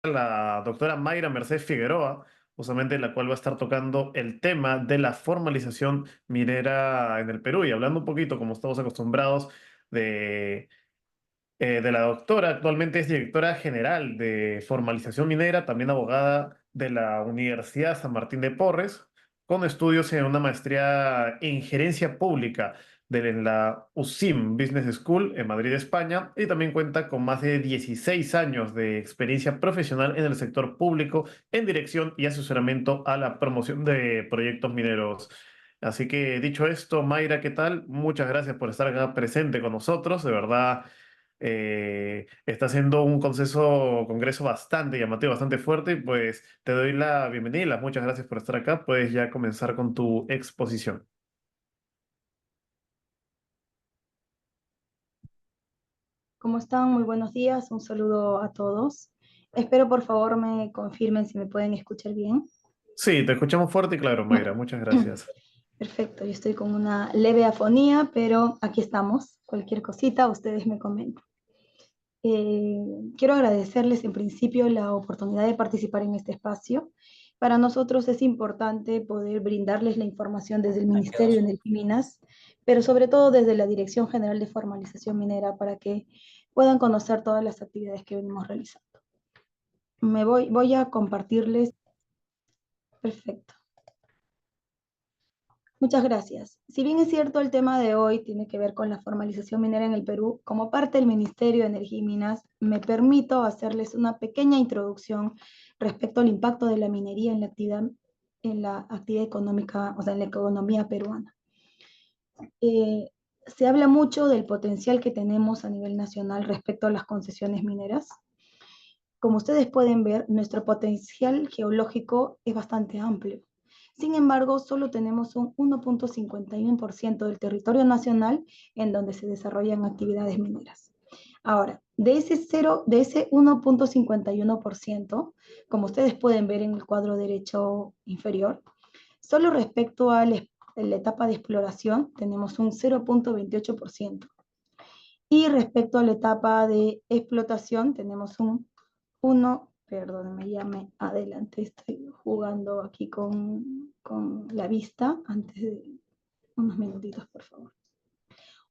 la doctora Mayra Mercedes Figueroa, justamente la cual va a estar tocando el tema de la formalización minera en el Perú y hablando un poquito, como estamos acostumbrados, de de la doctora. Actualmente es directora general de formalización minera, también abogada de la Universidad San Martín de Porres, con estudios en una maestría en gerencia pública en la USIM Business School en Madrid, España, y también cuenta con más de 16 años de experiencia profesional en el sector público en dirección y asesoramiento a la promoción de proyectos mineros. Así que dicho esto, Mayra, ¿qué tal? Muchas gracias por estar acá presente con nosotros. De verdad, está haciendo un congreso bastante llamativo, bastante fuerte, y pues te doy la bienvenida y las muchas gracias por estar acá. Puedes ya comenzar con tu exposición. ¿Cómo están? Muy buenos días, un saludo a todos. Espero por favor me confirmen si me pueden escuchar bien. Sí, te escuchamos fuerte y claro, Mayra. Muchas gracias. Perfecto, yo estoy con una leve afonía, pero aquí estamos. Cualquier cosita, ustedes me comentan. Eh, Quiero agradecerles en principio la oportunidad de participar en este espacio. Para nosotros es importante poder brindarles la información desde el Ministerio de Energía y Minas, pero sobre todo desde la Dirección General de Formalización Minera para que puedan conocer todas las actividades que venimos realizando. Voy a compartirles. Perfecto. Muchas gracias. Si bien es cierto, el tema de hoy tiene que ver con la formalización minera en el Perú, como parte del Ministerio de Energía y Minas, me permito hacerles una pequeña introducción respecto al impacto de la minería en la actividad económica, o sea, en la economía peruana. Eh, Se habla mucho del potencial que tenemos a nivel nacional respecto a las concesiones mineras. Como ustedes pueden ver, nuestro potencial geológico es bastante amplio. Sin embargo, solo tenemos un 1.51% del territorio nacional en donde se desarrollan actividades mineras. Ahora, de ese 1.51%, como ustedes pueden ver en el cuadro derecho inferior, solo respecto a la etapa de exploración tenemos un 0.28%. Y respecto a la etapa de explotación tenemos un 1, perdónenme, ya me adelanté, estoy jugando aquí con la vista, antes de unos minutitos, por favor.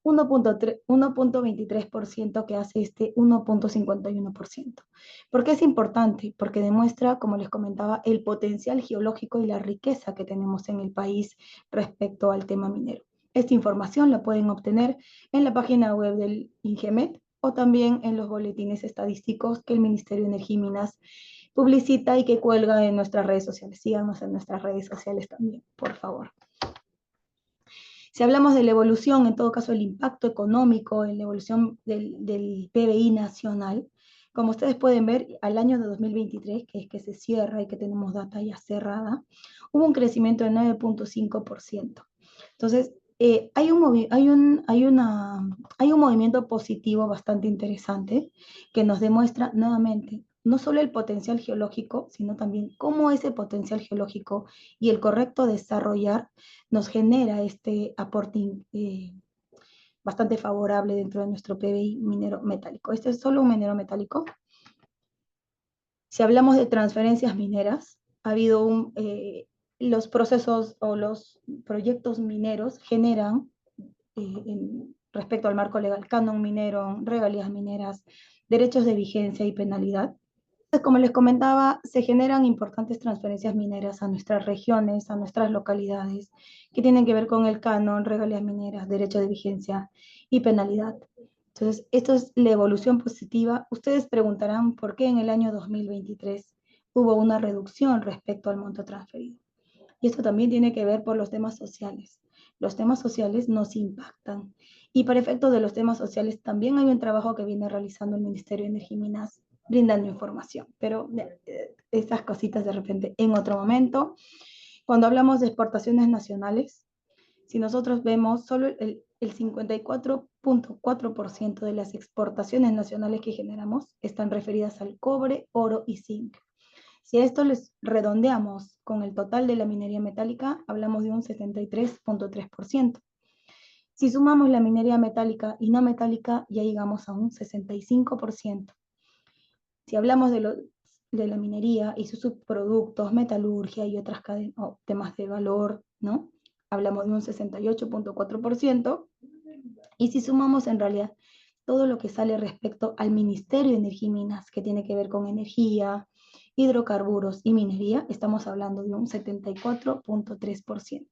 1.23% que hace este 1.51%. ¿Por qué es importante? Porque demuestra, como les comentaba, el potencial geológico y la riqueza que tenemos en el país respecto al tema minero. Esta información la pueden obtener en la página web del INGEMET o también en los boletines estadísticos que el Ministerio de Energía y Minas publicita y que cuelga en nuestras redes sociales. Síganos en nuestras redes sociales también, por favor. Si hablamos de la evolución, en todo caso el impacto económico en la evolución del PBI nacional, como ustedes pueden ver, al año de 2023, que es que se cierra y que tenemos data ya cerrada, hubo un crecimiento de 9.5%. Entonces, hay un movimiento positivo bastante interesante que nos demuestra nuevamente no solo el potencial geológico, sino también cómo ese potencial geológico y el correcto desarrollar nos genera este aporte bastante favorable dentro de nuestro PBI minero metálico. Este es solo un minero metálico. Si hablamos de transferencias mineras, ha habido los procesos o los proyectos mineros generan, respecto al marco legal, canon minero, regalías mineras, derechos de vigencia y penalidad. Como les comentaba, se generan importantes transferencias mineras a nuestras regiones, a nuestras localidades, que tienen que ver con el canon, regalías mineras, derecho de vigencia y penalidad. Entonces, esto es la evolución positiva. Ustedes preguntarán por qué en el año 2023 hubo una reducción respecto al monto transferido. Y esto también tiene que ver por los temas sociales. Los temas sociales nos impactan. Y para efectos de los temas sociales también hay un trabajo que viene realizando el Ministerio de Energía y Minas brindando información. Pero estas cositas de repente en otro momento. Cuando hablamos de exportaciones nacionales, si nosotros vemos solo el 54.4% de las exportaciones nacionales que generamos están referidas al cobre, oro y zinc. Si a esto les redondeamos con el total de la minería metálica, hablamos de un 73.3%. Si sumamos la minería metálica y no metálica, ya llegamos a un 65%. Si hablamos de de la minería y sus subproductos, metalurgia y otras temas de valor, ¿no? Hablamos de un 68.4%. Y si sumamos en realidad todo lo que sale respecto al Ministerio de Energía y Minas, que tiene que ver con energía, hidrocarburos y minería, estamos hablando de un 74.3%.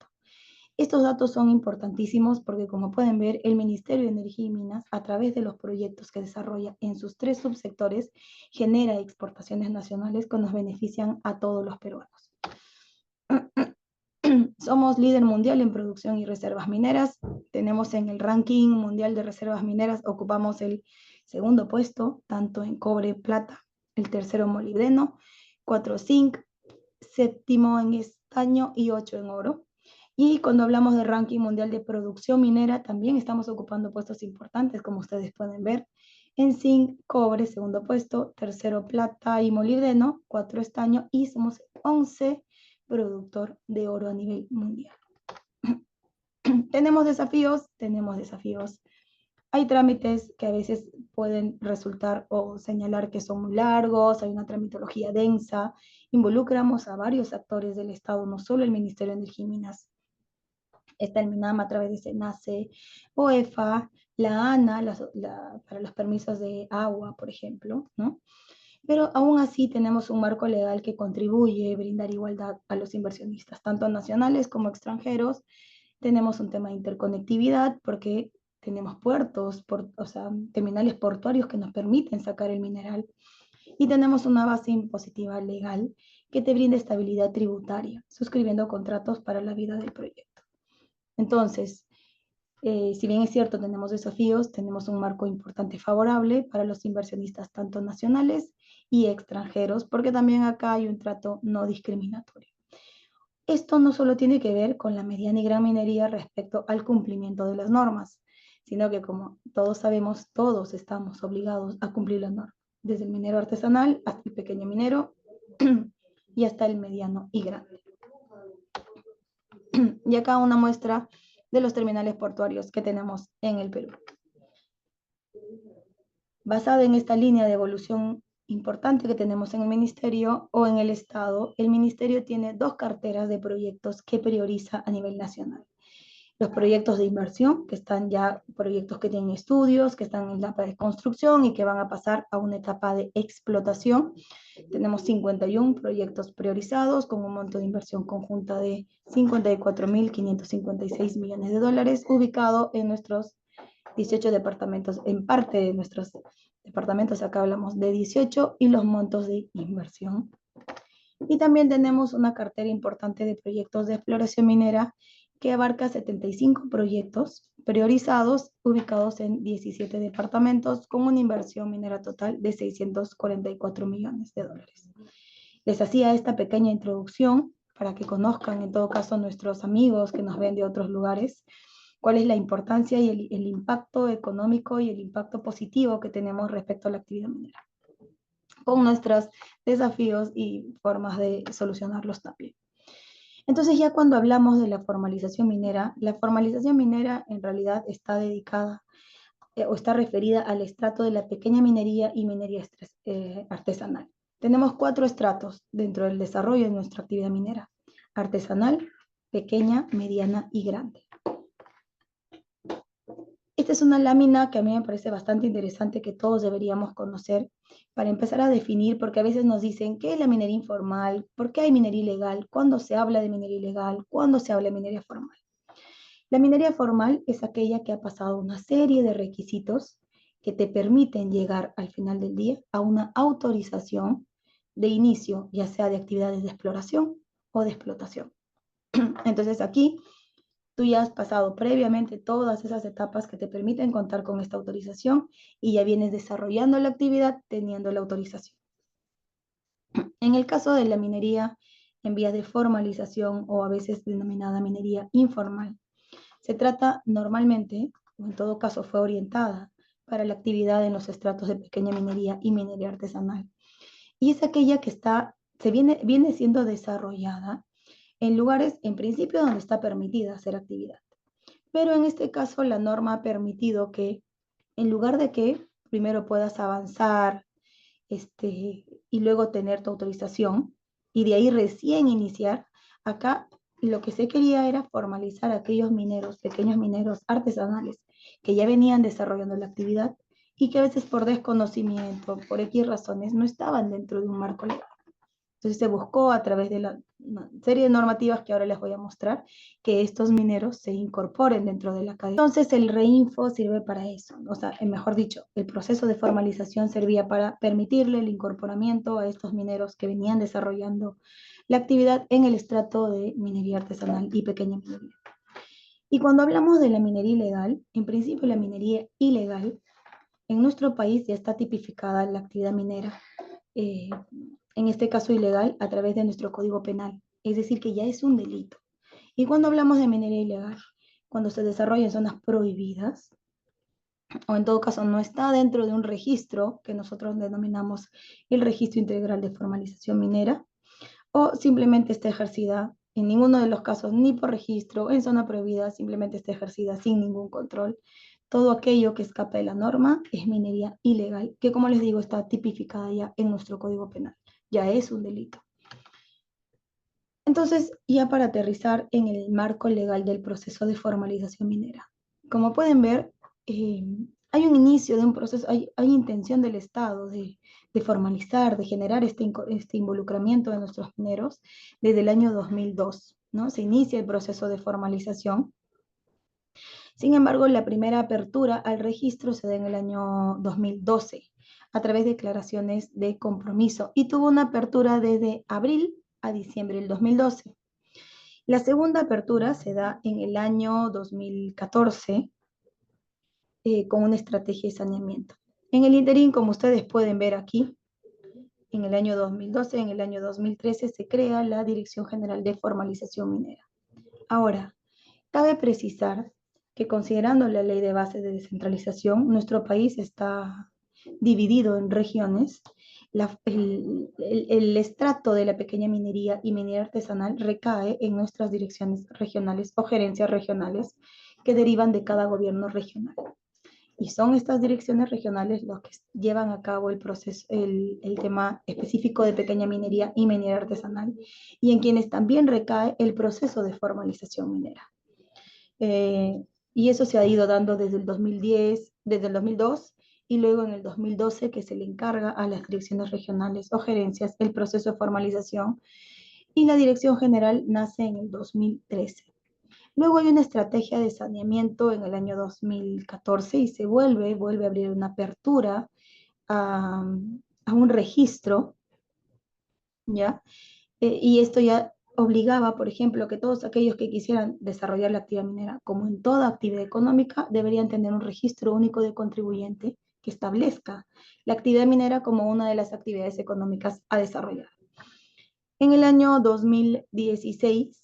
Estos datos son importantísimos porque, como pueden ver, el Ministerio de Energía y Minas, a través de los proyectos que desarrolla en sus 3 subsectores, genera exportaciones nacionales que nos benefician a todos los peruanos. Somos líder mundial en producción y reservas mineras. Tenemos en el ranking mundial de reservas mineras, ocupamos el segundo puesto, tanto en cobre y plata, el tercero en molibdeno, 4 zinc, séptimo en estaño y 8 en oro. Y cuando hablamos de ranking mundial de producción minera, también estamos ocupando puestos importantes, como ustedes pueden ver. En zinc, cobre, segundo puesto, tercero plata y molibdeno, 4 estaño, y somos 11 productor de oro a nivel mundial. Tenemos desafíos. Hay trámites que a veces pueden resultar o señalar que son muy largos, hay una tramitología densa, involucramos a varios actores del Estado, no solo el Ministerio de Energía y Minas. Está el MINAM a través de SENACE, OEFA, la ANA, para los permisos de agua, por ejemplo, ¿no? Pero aún así tenemos un marco legal que contribuye a brindar igualdad a los inversionistas, tanto nacionales como extranjeros. Tenemos un tema de interconectividad porque tenemos puertos, o sea, terminales portuarios que nos permiten sacar el mineral. Y tenemos una base impositiva legal que te brinda estabilidad tributaria, suscribiendo contratos para la vida del proyecto. Entonces, si bien es cierto, tenemos desafíos, tenemos un marco importante favorable para los inversionistas tanto nacionales y extranjeros, porque también acá hay un trato no discriminatorio. Esto no solo tiene que ver con la mediana y gran minería respecto al cumplimiento de las normas, sino que, como todos sabemos, todos estamos obligados a cumplir las normas, desde el minero artesanal hasta el pequeño minero y hasta el mediano y grande. Y acá una muestra de los terminales portuarios que tenemos en el Perú. Basada en esta línea de evolución importante que tenemos en el Ministerio o en el Estado, el Ministerio tiene 2 carteras de proyectos que prioriza a nivel nacional. Los proyectos de inversión, que están ya proyectos que tienen estudios, que están en la etapa de construcción y que van a pasar a una etapa de explotación. Tenemos 51 proyectos priorizados con un monto de inversión conjunta de 54.556 millones de dólares, ubicado en nuestros 18 departamentos, en parte de nuestros departamentos, acá hablamos de 18, y los montos de inversión. Y también tenemos una cartera importante de proyectos de exploración minera que abarca 75 proyectos priorizados, ubicados en 17 departamentos, con una inversión minera total de 644 millones de dólares. Les hacía esta pequeña introducción para que conozcan, en todo caso, nuestros amigos que nos ven de otros lugares, cuál es la importancia y el impacto económico y el impacto positivo que tenemos respecto a la actividad minera, con nuestros desafíos y formas de solucionarlos también. Entonces, ya cuando hablamos de la formalización minera en realidad está dedicada o está referida al estrato de la pequeña minería y minería artesanal. Tenemos 4 estratos dentro del desarrollo de nuestra actividad minera: artesanal, pequeña, mediana y grande. Esta es una lámina que a mí me parece bastante interesante, que todos deberíamos conocer para empezar a definir, porque a veces nos dicen, ¿qué es la minería informal? ¿Por qué hay minería ilegal? ¿Cuándo se habla de minería ilegal? ¿Cuándo se habla de minería formal? La minería formal es aquella que ha pasado una serie de requisitos que te permiten llegar al final del día a una autorización de inicio, ya sea de actividades de exploración o de explotación. Entonces aquí tú ya has pasado previamente todas esas etapas que te permiten contar con esta autorización y ya vienes desarrollando la actividad teniendo la autorización. En el caso de la minería en vías de formalización, o a veces denominada minería informal, se trata normalmente, o en todo caso fue orientada para la actividad en los estratos de pequeña minería y minería artesanal. Y es aquella que viene siendo desarrollada en lugares, en principio, donde está permitida hacer actividad. Pero en este caso la norma ha permitido que, en lugar de que primero puedas avanzar y luego tener tu autorización y de ahí recién iniciar. Acá lo que se quería era formalizar a aquellos mineros, pequeños mineros artesanales que ya venían desarrollando la actividad y que a veces por desconocimiento, por X razones, no estaban dentro de un marco legal. Entonces se buscó a través de una serie de normativas que ahora les voy a mostrar que estos mineros se incorporen dentro de la cadena. Entonces el reinfo sirve para eso, o sea, mejor dicho, el proceso de formalización servía para permitirle el incorporamiento a estos mineros que venían desarrollando la actividad en el estrato de minería artesanal y pequeña minería. Y cuando hablamos de la minería ilegal, en principio la minería ilegal, en nuestro país ya está tipificada la actividad minera, eh, en este caso ilegal, a través de nuestro Código Penal. Es decir, que ya es un delito. Y cuando hablamos de minería ilegal, cuando se desarrolla en zonas prohibidas, o en todo caso no está dentro de un registro que nosotros denominamos el Registro Integral de Formalización Minera, o simplemente está ejercida en ninguno de los casos, ni por registro, en zona prohibida, simplemente está ejercida sin ningún control. Todo aquello que escapa de la norma es minería ilegal, que como les digo está tipificada ya en nuestro Código Penal, ya es un delito. Entonces, ya para aterrizar en el marco legal del proceso de formalización minera, como pueden ver, eh, hay un inicio de un proceso, hay intención del Estado de formalizar, de generar este involucramiento de nuestros mineros desde el año 2002, ¿no? Se inicia el proceso de formalización. Sin embargo, la primera apertura al registro se da en el año 2012 a través de declaraciones de compromiso y tuvo una apertura desde abril a diciembre del 2012. La segunda apertura se da en el año 2014 con una estrategia de saneamiento. En el interín, como ustedes pueden ver aquí, en el año 2012, en el año 2013 se crea la Dirección General de Formalización Minera. Ahora, cabe precisar que considerando la ley de bases de descentralización, nuestro país está dividido en regiones. El estrato de la pequeña minería y minería artesanal recae en nuestras direcciones regionales o gerencias regionales que derivan de cada gobierno regional. Y son estas direcciones regionales los que llevan a cabo el proceso, el tema específico de pequeña minería y minería artesanal, y en quienes también recae el proceso de formalización minera. Y eso se ha ido dando desde el 2010, desde el 2002, y luego en el 2012 que se le encarga a las direcciones regionales o gerencias el proceso de formalización, y la dirección general nace en el 2013. Luego hay una estrategia de saneamiento en el año 2014 y se vuelve a abrir una apertura a, a un registro, ¿ya? Y esto ya obligaba, por ejemplo, que todos aquellos que quisieran desarrollar la actividad minera, como en toda actividad económica, deberían tener un registro único de contribuyente que establezca la actividad minera como una de las actividades económicas a desarrollar. En el año 2016,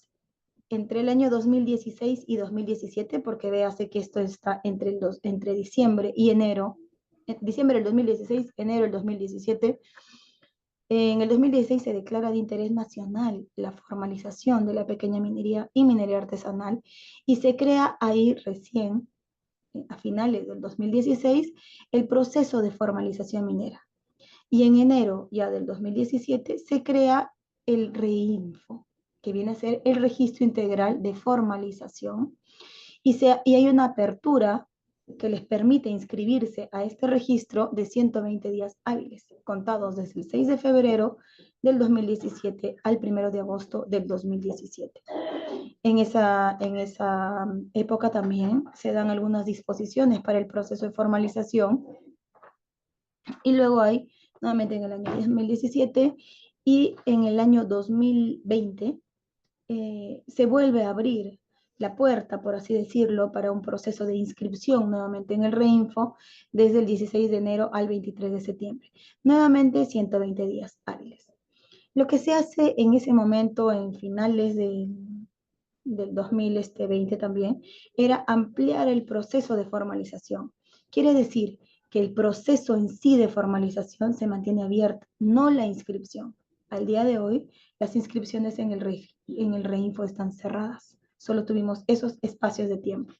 entre el año 2016 y 2017, porque véase que esto está entre diciembre y enero, diciembre del 2016, enero del 2017, en el 2016 se declara de interés nacional la formalización de la pequeña minería y minería artesanal y se crea ahí recién, a finales del 2016, el proceso de formalización minera. Y en enero ya del 2017 se crea el REINFO, que viene a ser el Registro Integral de Formalización, y hay una apertura que les permite inscribirse a este registro de 120 días hábiles, contados desde el 6 de febrero del 2017 al 1 de agosto del 2017. En esa época también se dan algunas disposiciones para el proceso de formalización y luego hay, nuevamente en el año 2017 y en el año 2020, se vuelve a abrir la puerta, por así decirlo, para un proceso de inscripción nuevamente en el Reinfo desde el 16 de enero al 23 de septiembre. Nuevamente 120 días hábiles. Lo que se hace en ese momento, en finales del 2020 también, era ampliar el proceso de formalización. Quiere decir que el proceso en sí de formalización se mantiene abierto, no la inscripción. Al día de hoy, las inscripciones en el Reinfo están cerradas. Solo tuvimos esos espacios de tiempo.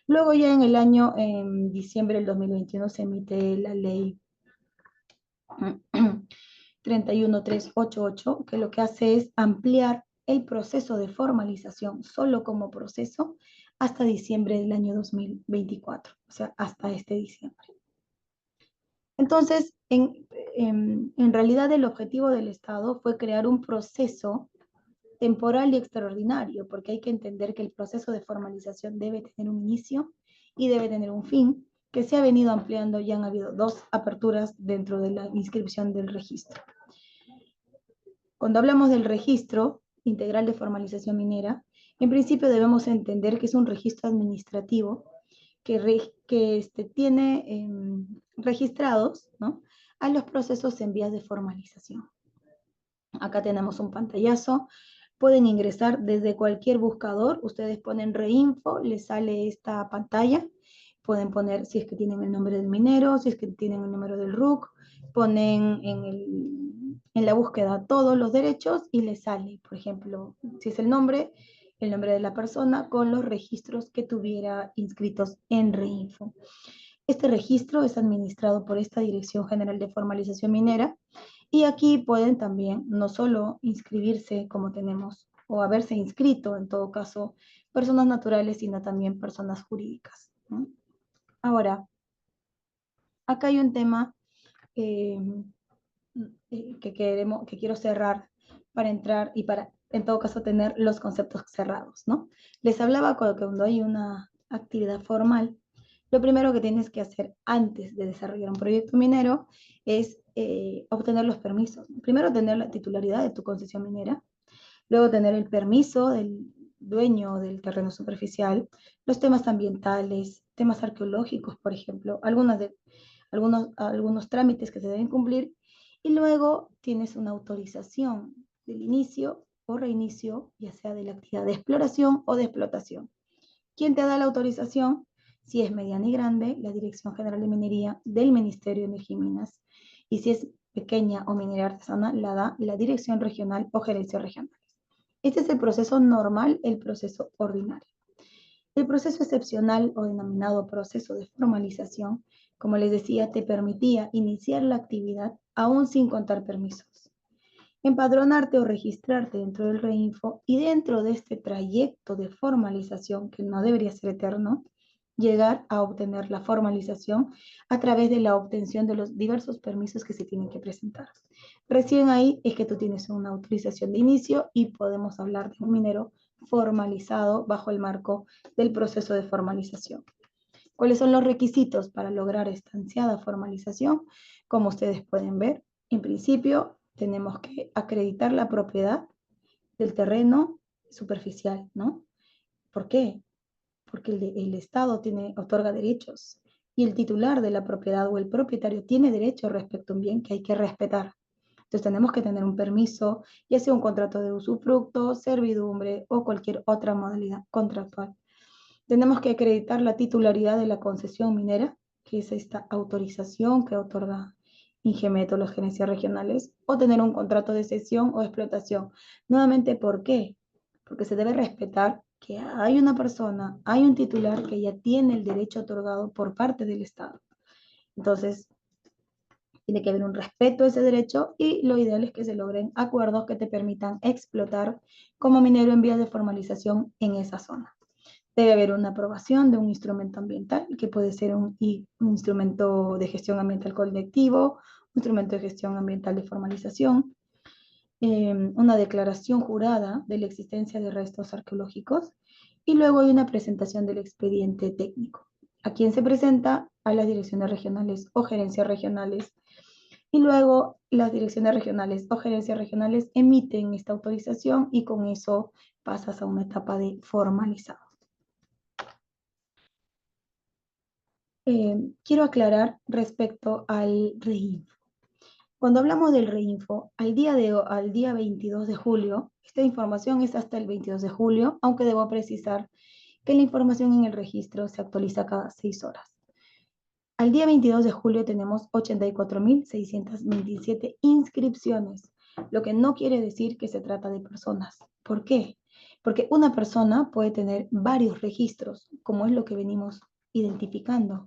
Luego ya en diciembre del 2021, se emite la ley 31388, que lo que hace es ampliar el proceso de formalización solo como proceso hasta diciembre del año 2024, o sea, hasta este diciembre. Entonces, en realidad el objetivo del Estado fue crear un proceso temporal y extraordinario, porque hay que entender que el proceso de formalización debe tener un inicio y debe tener un fin, que se ha venido ampliando, ya han habido 2 aperturas dentro de la inscripción del registro. Cuando hablamos del registro integral de formalización minera, en principio debemos entender que es un registro administrativo que tiene registrados, ¿no?, a los procesos en vías de formalización. Acá tenemos un pantallazo. Pueden ingresar desde cualquier buscador. Ustedes ponen Reinfo, les sale esta pantalla. Pueden poner si es que tienen el nombre del minero, si es que tienen el número del RUC. Ponen en la búsqueda todos los derechos y les sale, por ejemplo, si es el nombre de la persona con los registros que tuviera inscritos en Reinfo. Este registro es administrado por esta Dirección General de Formalización Minera y aquí pueden también no solo inscribirse como tenemos o haberse inscrito en todo caso personas naturales, sino también personas jurídicas, ¿no? Ahora, acá hay un tema eh, que quiero cerrar para entrar y para en todo caso tener los conceptos cerrados, ¿no? Les hablaba cuando hay una actividad formal, lo primero que tienes que hacer antes de desarrollar un proyecto minero es obtener los permisos. Primero, tener la titularidad de tu concesión minera, luego tener el permiso del dueño del terreno superficial, los temas ambientales, temas arqueológicos, por ejemplo, algunos trámites que se deben cumplir, y luego tienes una autorización del inicio o reinicio, ya sea de la actividad de exploración o de explotación. ¿Quién te da la autorización? Si es mediana y grande, la Dirección General de Minería del Ministerio de Energía y Minas. Y si es pequeña o minera artesana, la da la Dirección Regional o Gerencia Regional. Este es el proceso normal, el proceso ordinario. El proceso excepcional o denominado proceso de formalización, como les decía, te permitía iniciar la actividad aún sin contar permisos, empadronarte o registrarte dentro del Reinfo y dentro de este trayecto de formalización, que no debería ser eterno, llegar a obtener la formalización a través de la obtención de los diversos permisos que se tienen que presentar. Recién ahí es que tú tienes una autorización de inicio y podemos hablar de un minero formalizado bajo el marco del proceso de formalización. ¿Cuáles son los requisitos para lograr esta ansiada formalización? Como ustedes pueden ver, en principio tenemos que acreditar la propiedad del terreno superficial, ¿no? ¿Por qué? Porque el Estado otorga derechos y el titular de la propiedad o el propietario tiene derecho respecto a un bien que hay que respetar. Entonces tenemos que tener un permiso, ya sea un contrato de usufructo, servidumbre o cualquier otra modalidad contractual. Tenemos que acreditar la titularidad de la concesión minera, que es esta autorización que otorga Ingemeto, las gerencias regionales, o tener un contrato de cesión o explotación. Nuevamente, ¿por qué? Porque se debe respetar que hay una persona, hay un titular que ya tiene el derecho otorgado por parte del Estado. Entonces, tiene que haber un respeto a ese derecho y lo ideal es que se logren acuerdos que te permitan explotar como minero en vías de formalización en esa zona. Debe haber una aprobación de un instrumento ambiental, que puede ser un instrumento de gestión ambiental colectivo, un instrumento de gestión ambiental de formalización, una declaración jurada de la existencia de restos arqueológicos y luego hay una presentación del expediente técnico. ¿A quién se presenta? A las direcciones regionales o gerencias regionales. Y luego las direcciones regionales o gerencias regionales emiten esta autorización y con eso pasas a una etapa de formalizado. Quiero aclarar respecto al Reinfo. Cuando hablamos del Reinfo, al día 22 de julio, esta información es hasta el 22 de julio, aunque debo precisar que la información en el registro se actualiza cada 6 horas. Al día 22 de julio tenemos 84.627 inscripciones, lo que no quiere decir que se trata de personas. ¿Por qué? Porque una persona puede tener varios registros, como es lo que venimos identificando.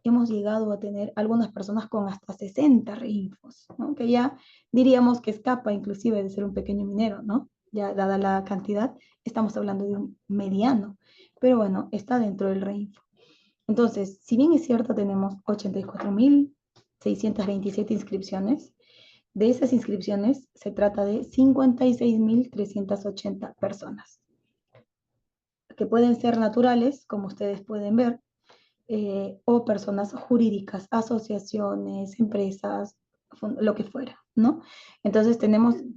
hemos llegado a tener algunas personas con hasta 60 reinfos, ¿no? Que ya diríamos que escapa inclusive de ser un pequeño minero, ¿no? Ya dada la cantidad, estamos hablando de un mediano, pero bueno, está dentro del reinfo. Entonces, si bien es cierto, tenemos 84.627 inscripciones, de esas inscripciones se trata de 56.380 personas, que pueden ser naturales, como ustedes pueden ver, o personas jurídicas, asociaciones, empresas, lo que fuera, ¿no? Entonces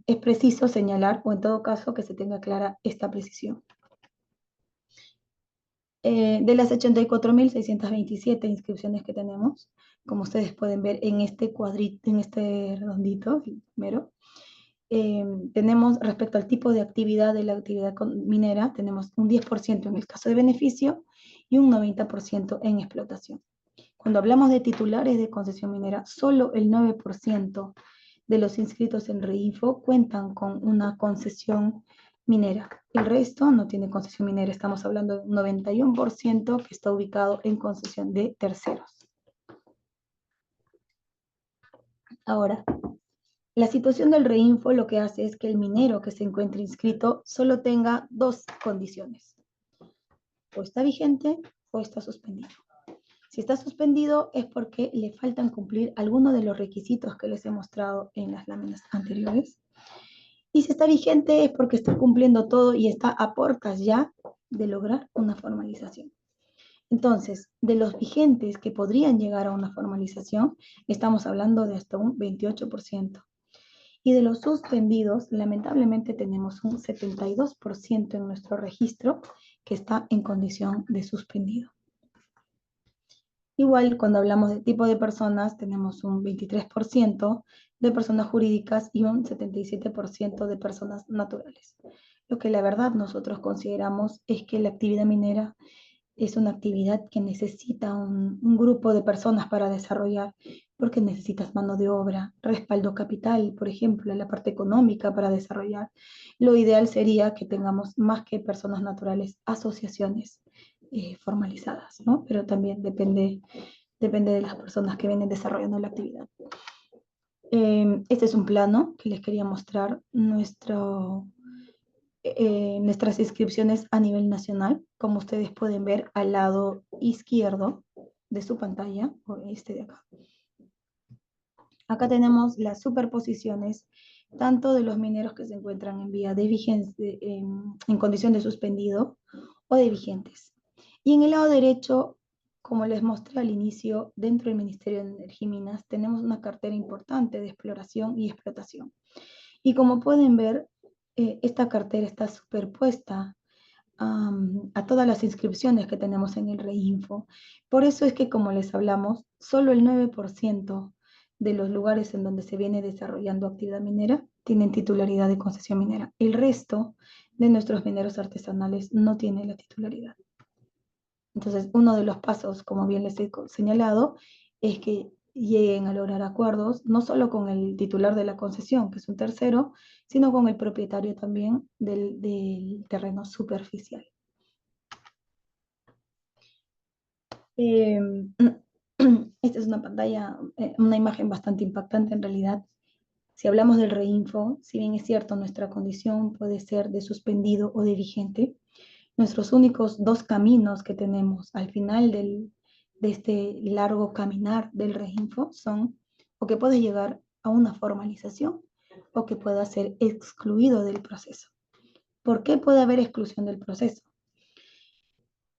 es preciso señalar, o en todo caso que se tenga clara esta precisión. De las 84.627 inscripciones que tenemos, como ustedes pueden ver en este cuadrito, en este redondito, primero, tenemos respecto al tipo de actividad de la actividad minera, tenemos un 10% en el caso de beneficio y un 90% en explotación. Cuando hablamos de titulares de concesión minera, solo el 9% de los inscritos en REINFO cuentan con una concesión minera. El resto no tiene concesión minera. Estamos hablando de un 91% que está ubicado en concesión de terceros. Ahora, la situación del REINFO lo que hace es que el minero que se encuentre inscrito solo tenga dos condiciones. O está vigente o está suspendido. Si está suspendido es porque le faltan cumplir algunos de los requisitos que les he mostrado en las láminas anteriores. Y si está vigente es porque está cumpliendo todo y está a puertas ya de lograr una formalización. Entonces, de los vigentes que podrían llegar a una formalización, estamos hablando de hasta un 28%. Y de los suspendidos, lamentablemente tenemos un 72% en nuestro registro que está en condición de suspendido. Igual, cuando hablamos de tipo de personas, tenemos un 23% de personas jurídicas y un 77% de personas naturales. Lo que la verdad nosotros consideramos es que la actividad minera es una actividad que necesita un grupo de personas para desarrollar, porque necesitas mano de obra, respaldo capital, por ejemplo, la parte económica para desarrollar. Lo ideal sería que tengamos más que personas naturales, asociaciones formalizadas, ¿no? Pero también depende de las personas que vienen desarrollando la actividad. Este es un plano que les quería mostrar nuestras inscripciones a nivel nacional, como ustedes pueden ver al lado izquierdo de su pantalla, o este de acá. Acá tenemos las superposiciones tanto de los mineros que se encuentran en vía de vigencia, en condición de suspendido o de vigentes. Y en el lado derecho, como les mostré al inicio, dentro del Ministerio de Energía y Minas tenemos una cartera importante de exploración y explotación. Y como pueden ver, esta cartera está superpuesta a todas las inscripciones que tenemos en el REINFO. Por eso es que, como les hablamos, solo el 9% de los lugares en donde se viene desarrollando actividad minera tienen titularidad de concesión minera. El resto de nuestros mineros artesanales no tiene la titularidad. Entonces, uno de los pasos, como bien les he señalado, es que lleguen a lograr acuerdos, no solo con el titular de la concesión, que es un tercero, sino con el propietario también del terreno superficial. Esta es una pantalla, una imagen bastante impactante en realidad. Si hablamos del REINFO, si bien es cierto, nuestra condición puede ser de suspendido o de vigente, nuestros únicos dos caminos que tenemos al final de este largo caminar del REINFO son o que puedes llegar a una formalización o que pueda ser excluido del proceso. ¿Por qué puede haber exclusión del proceso?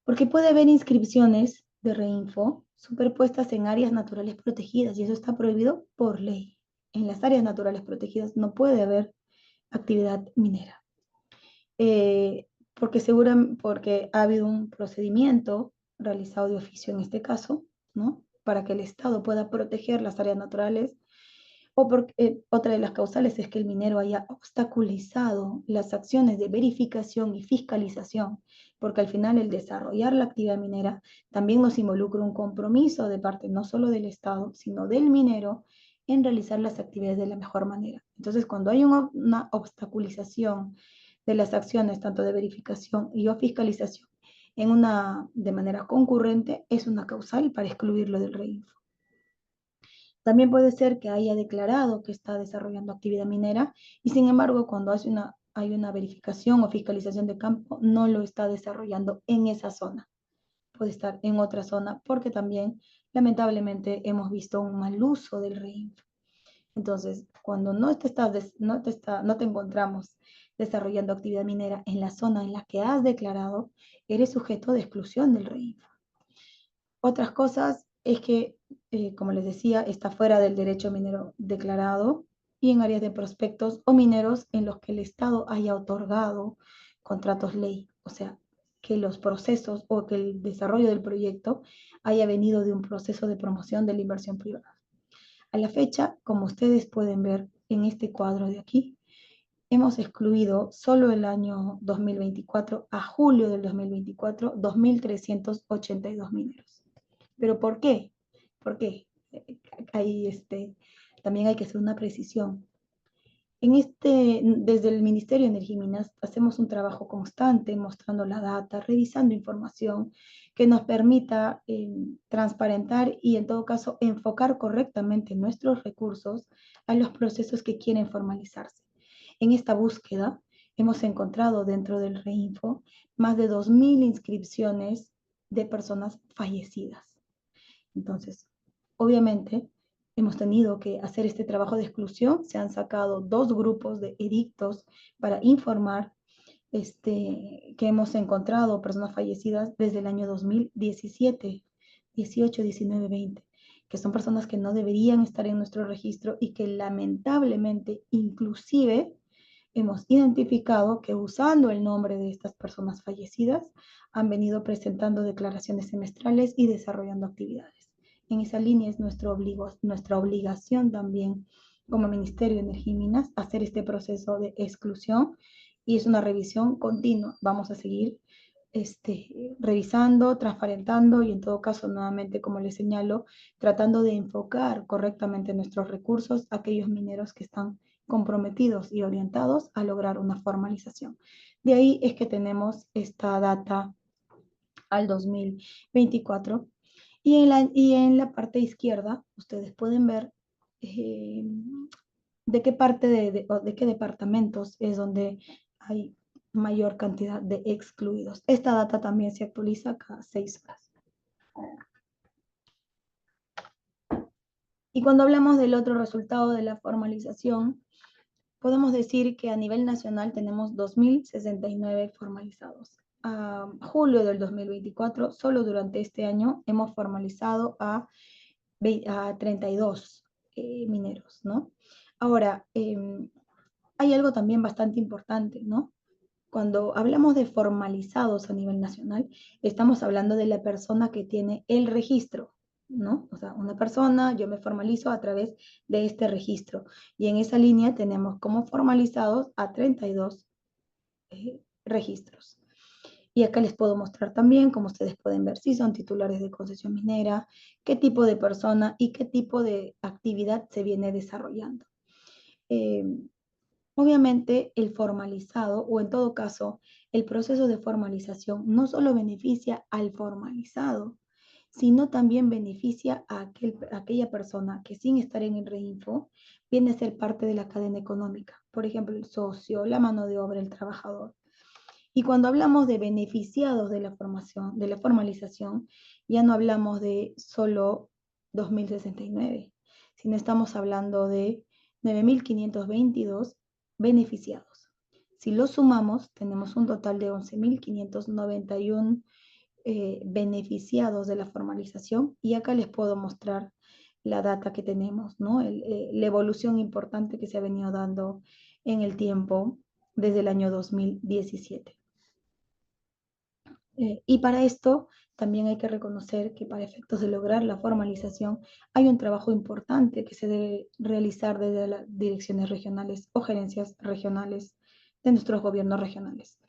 Porque puede haber inscripciones de REINFO superpuestas en áreas naturales protegidas y eso está prohibido por ley. En las áreas naturales protegidas no puede haber actividad minera. Porque ha habido un procedimiento realizado de oficio en este caso, ¿no? Para que el Estado pueda proteger las áreas naturales, o porque otra de las causales es que el minero haya obstaculizado las acciones de verificación y fiscalización, porque al final el desarrollar la actividad minera también nos involucra un compromiso de parte no solo del Estado, sino del minero en realizar las actividades de la mejor manera. Entonces, cuando hay una obstaculización de las acciones, tanto de verificación y o fiscalización, de manera concurrente, es una causal para excluirlo del reinfo. También puede ser que haya declarado que está desarrollando actividad minera y sin embargo cuando hay una verificación o fiscalización de campo no lo está desarrollando en esa zona. Puede estar en otra zona porque también lamentablemente hemos visto un mal uso del reinfo. Entonces, cuando no te encontramos desarrollando actividad minera en la zona en la que has declarado, eres sujeto de exclusión del reinfo. Otras cosas es que, como les decía, está fuera del derecho minero declarado y en áreas de prospectos o mineros en los que el Estado haya otorgado contratos ley, o sea, que los procesos o que el desarrollo del proyecto haya venido de un proceso de promoción de la inversión privada. A la fecha, como ustedes pueden ver en este cuadro de aquí, hemos excluido solo el año 2024 a julio del 2024 2.382 mineros. ¿Pero por qué? ¿Por qué? Ahí también hay que hacer una precisión. Desde el Ministerio de Energía y Minas hacemos un trabajo constante mostrando la data, revisando información que nos permita transparentar y en todo caso enfocar correctamente nuestros recursos a los procesos que quieren formalizarse. En esta búsqueda hemos encontrado dentro del REINFO más de 2.000 inscripciones de personas fallecidas. Entonces, obviamente, hemos tenido que hacer este trabajo de exclusión. Se han sacado 2 grupos de edictos para informar que hemos encontrado personas fallecidas desde el año 2017, 18, 19, 20, que son personas que no deberían estar en nuestro registro y que lamentablemente inclusive hemos identificado que usando el nombre de estas personas fallecidas han venido presentando declaraciones semestrales y desarrollando actividades. En esa línea es nuestra obligación también como Ministerio de Energía y Minas hacer este proceso de exclusión y es una revisión continua. Vamos a seguir revisando, transparentando y en todo caso, nuevamente, como les señalo, tratando de enfocar correctamente nuestros recursos a aquellos mineros que están comprometidos y orientados a lograr una formalización. De ahí es que tenemos esta data al 2024 y en la parte izquierda ustedes pueden ver de qué parte o de qué departamentos es donde hay mayor cantidad de excluidos. Esta data también se actualiza cada 6 horas. Y cuando hablamos del otro resultado de la formalización, podemos decir que a nivel nacional tenemos 2.069 formalizados. A julio del 2024, solo durante este año, hemos formalizado a 32 mineros, ¿no? Ahora, hay algo también bastante importante, ¿no? Cuando hablamos de formalizados a nivel nacional, estamos hablando de la persona que tiene el registro, ¿no? O sea, una persona, yo me formalizo a través de este registro. Y en esa línea tenemos como formalizados a 32 registros. Y acá les puedo mostrar también, como ustedes pueden ver, si son titulares de concesión minera, qué tipo de persona y qué tipo de actividad se viene desarrollando. Obviamente, el formalizado, o en todo caso, el proceso de formalización no solo beneficia al formalizado, sino también beneficia a aquella persona que sin estar en el reinfo viene a ser parte de la cadena económica. Por ejemplo, el socio, la mano de obra, el trabajador. Y cuando hablamos de beneficiados de la formación, de la formalización, ya no hablamos de solo 2.069, sino estamos hablando de 9.522 beneficiados. Si lo sumamos, tenemos un total de 11.591 beneficiados de la formalización y acá les puedo mostrar la data que tenemos, ¿no? La evolución importante que se ha venido dando en el tiempo desde el año 2017. Y para esto también hay que reconocer que para efectos de lograr la formalización hay un trabajo importante que se debe realizar desde las direcciones regionales o gerencias regionales de nuestros gobiernos regionales.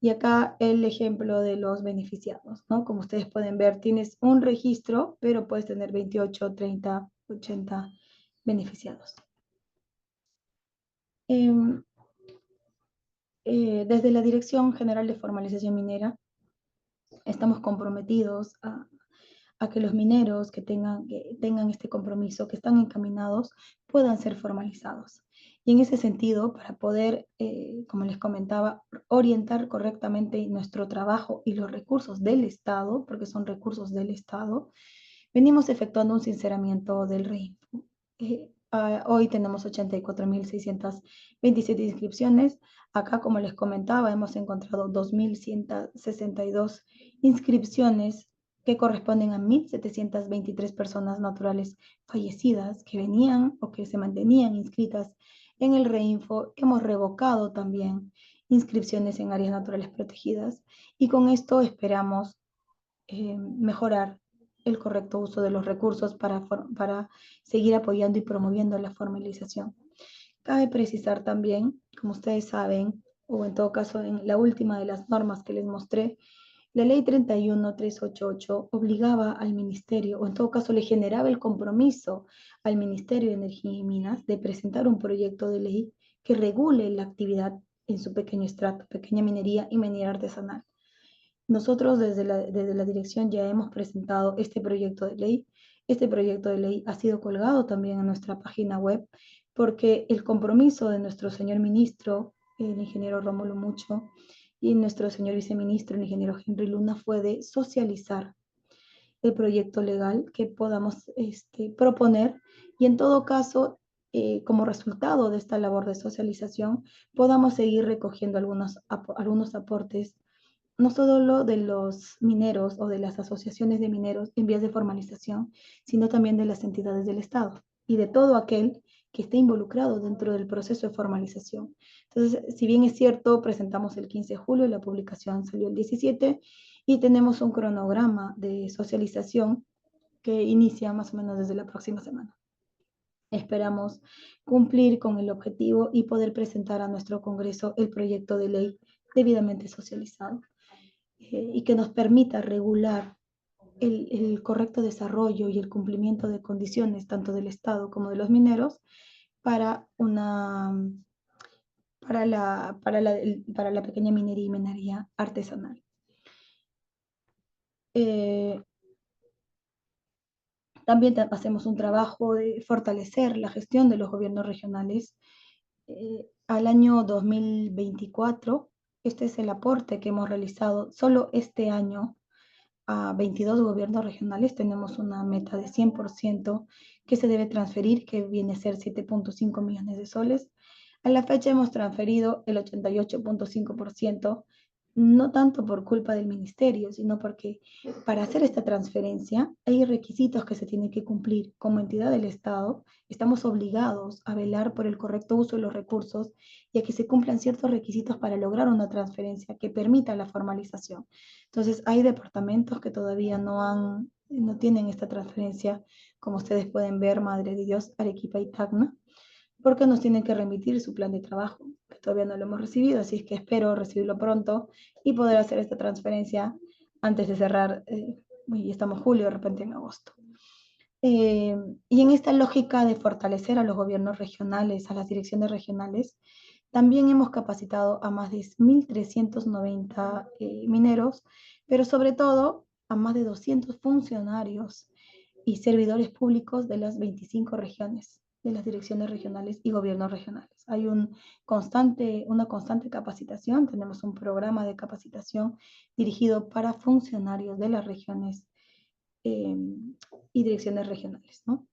Y acá el ejemplo de los beneficiados, ¿no? Como ustedes pueden ver, tienes un registro, pero puedes tener 28, 30, 80 beneficiados. Desde la Dirección General de Formalización Minera, Estamos comprometidos a que los mineros que tengan este compromiso, que están encaminados, puedan ser formalizados. Y en ese sentido, para poder, como les comentaba, orientar correctamente nuestro trabajo y los recursos del Estado, porque son recursos del Estado, venimos efectuando un sinceramiento del REINFO. Hoy tenemos 84.627 inscripciones. Acá, como les comentaba, hemos encontrado 2.162 inscripciones que corresponden a 1.723 personas naturales fallecidas que venían o que se mantenían inscritas en el REINFO. Hemos revocado también inscripciones en áreas naturales protegidas y con esto esperamos mejorar el correcto uso de los recursos para seguir apoyando y promoviendo la formalización. Cabe precisar también, como ustedes saben, o en todo caso en la última de las normas que les mostré, la ley 31388 obligaba al ministerio, o en todo caso le generaba el compromiso al Ministerio de Energía y Minas de presentar un proyecto de ley que regule la actividad en su pequeño estrato, pequeña minería y minería artesanal. Nosotros desde la dirección ya hemos presentado este proyecto de ley. Este proyecto de ley ha sido colgado también en nuestra página web porque el compromiso de nuestro señor ministro, el ingeniero Rómulo Mucho, y nuestro señor viceministro, el ingeniero Henry Luna, fue de socializar el proyecto legal que podamos proponer y en todo caso, como resultado de esta labor de socialización, podamos seguir recogiendo algunos aportes no solo de los mineros o de las asociaciones de mineros en vías de formalización, sino también de las entidades del Estado y de todo aquel que esté involucrado dentro del proceso de formalización. Entonces, si bien es cierto, presentamos el 15 de julio, la publicación salió el 17 y tenemos un cronograma de socialización que inicia más o menos desde la próxima semana. Esperamos cumplir con el objetivo y poder presentar a nuestro Congreso el proyecto de ley debidamente socializado y que nos permita regular el correcto desarrollo y el cumplimiento de condiciones tanto del Estado como de los mineros para, una, para la pequeña minería y minería artesanal. Eh, También hacemos un trabajo de fortalecer la gestión de los gobiernos regionales. Al año 2024, este es el aporte que hemos realizado solo este año a 22 gobiernos regionales. Tenemos una meta de 100% que se debe transferir, que viene a ser 7.5 millones de soles. A la fecha hemos transferido el 88.5%, no tanto por culpa del ministerio, sino porque para hacer esta transferencia hay requisitos que se tienen que cumplir. Como entidad del Estado, estamos obligados a velar por el correcto uso de los recursos y a que se cumplan ciertos requisitos para lograr una transferencia que permita la formalización. Entonces, hay departamentos que todavía no tienen esta transferencia, como ustedes pueden ver, Madre de Dios, Arequipa y Tacna, porque nos tienen que remitir su plan de trabajo, que todavía no lo hemos recibido, así es que espero recibirlo pronto y poder hacer esta transferencia antes de cerrar, y estamos julio, de repente en agosto. Y en esta lógica de fortalecer a los gobiernos regionales, a las direcciones regionales, también hemos capacitado a más de 1.390 mineros, pero sobre todo a más de 200 funcionarios y servidores públicos de las 25 regiones, de las direcciones regionales y gobiernos regionales. Hay una constante capacitación, tenemos un programa de capacitación dirigido para funcionarios de las regiones eh, y direcciones regionales, ¿no?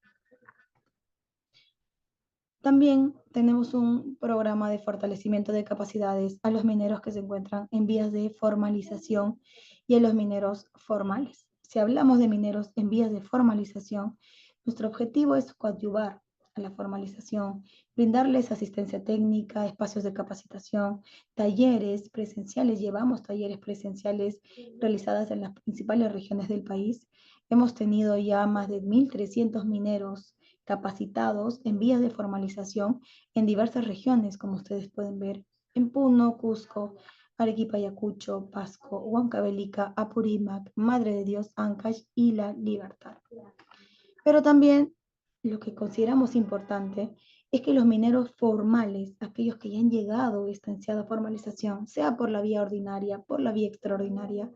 También tenemos un programa de fortalecimiento de capacidades a los mineros que se encuentran en vías de formalización y a los mineros formales. Si hablamos de mineros en vías de formalización, nuestro objetivo es coadyuvar a la formalización, brindarles asistencia técnica, espacios de capacitación, talleres presenciales. Llevamos talleres presenciales realizadas en las principales regiones del país. Hemos tenido ya más de 1.300 mineros capacitados en vías de formalización en diversas regiones, como ustedes pueden ver, en Puno, Cusco, Arequipa, Ayacucho, Pasco, Huancavelica, Apurímac, Madre de Dios, Ancash y La Libertad. Pero también lo que consideramos importante es que los mineros formales, aquellos que ya han llegado a esta ansiada formalización, sea por la vía ordinaria, por la vía extraordinaria,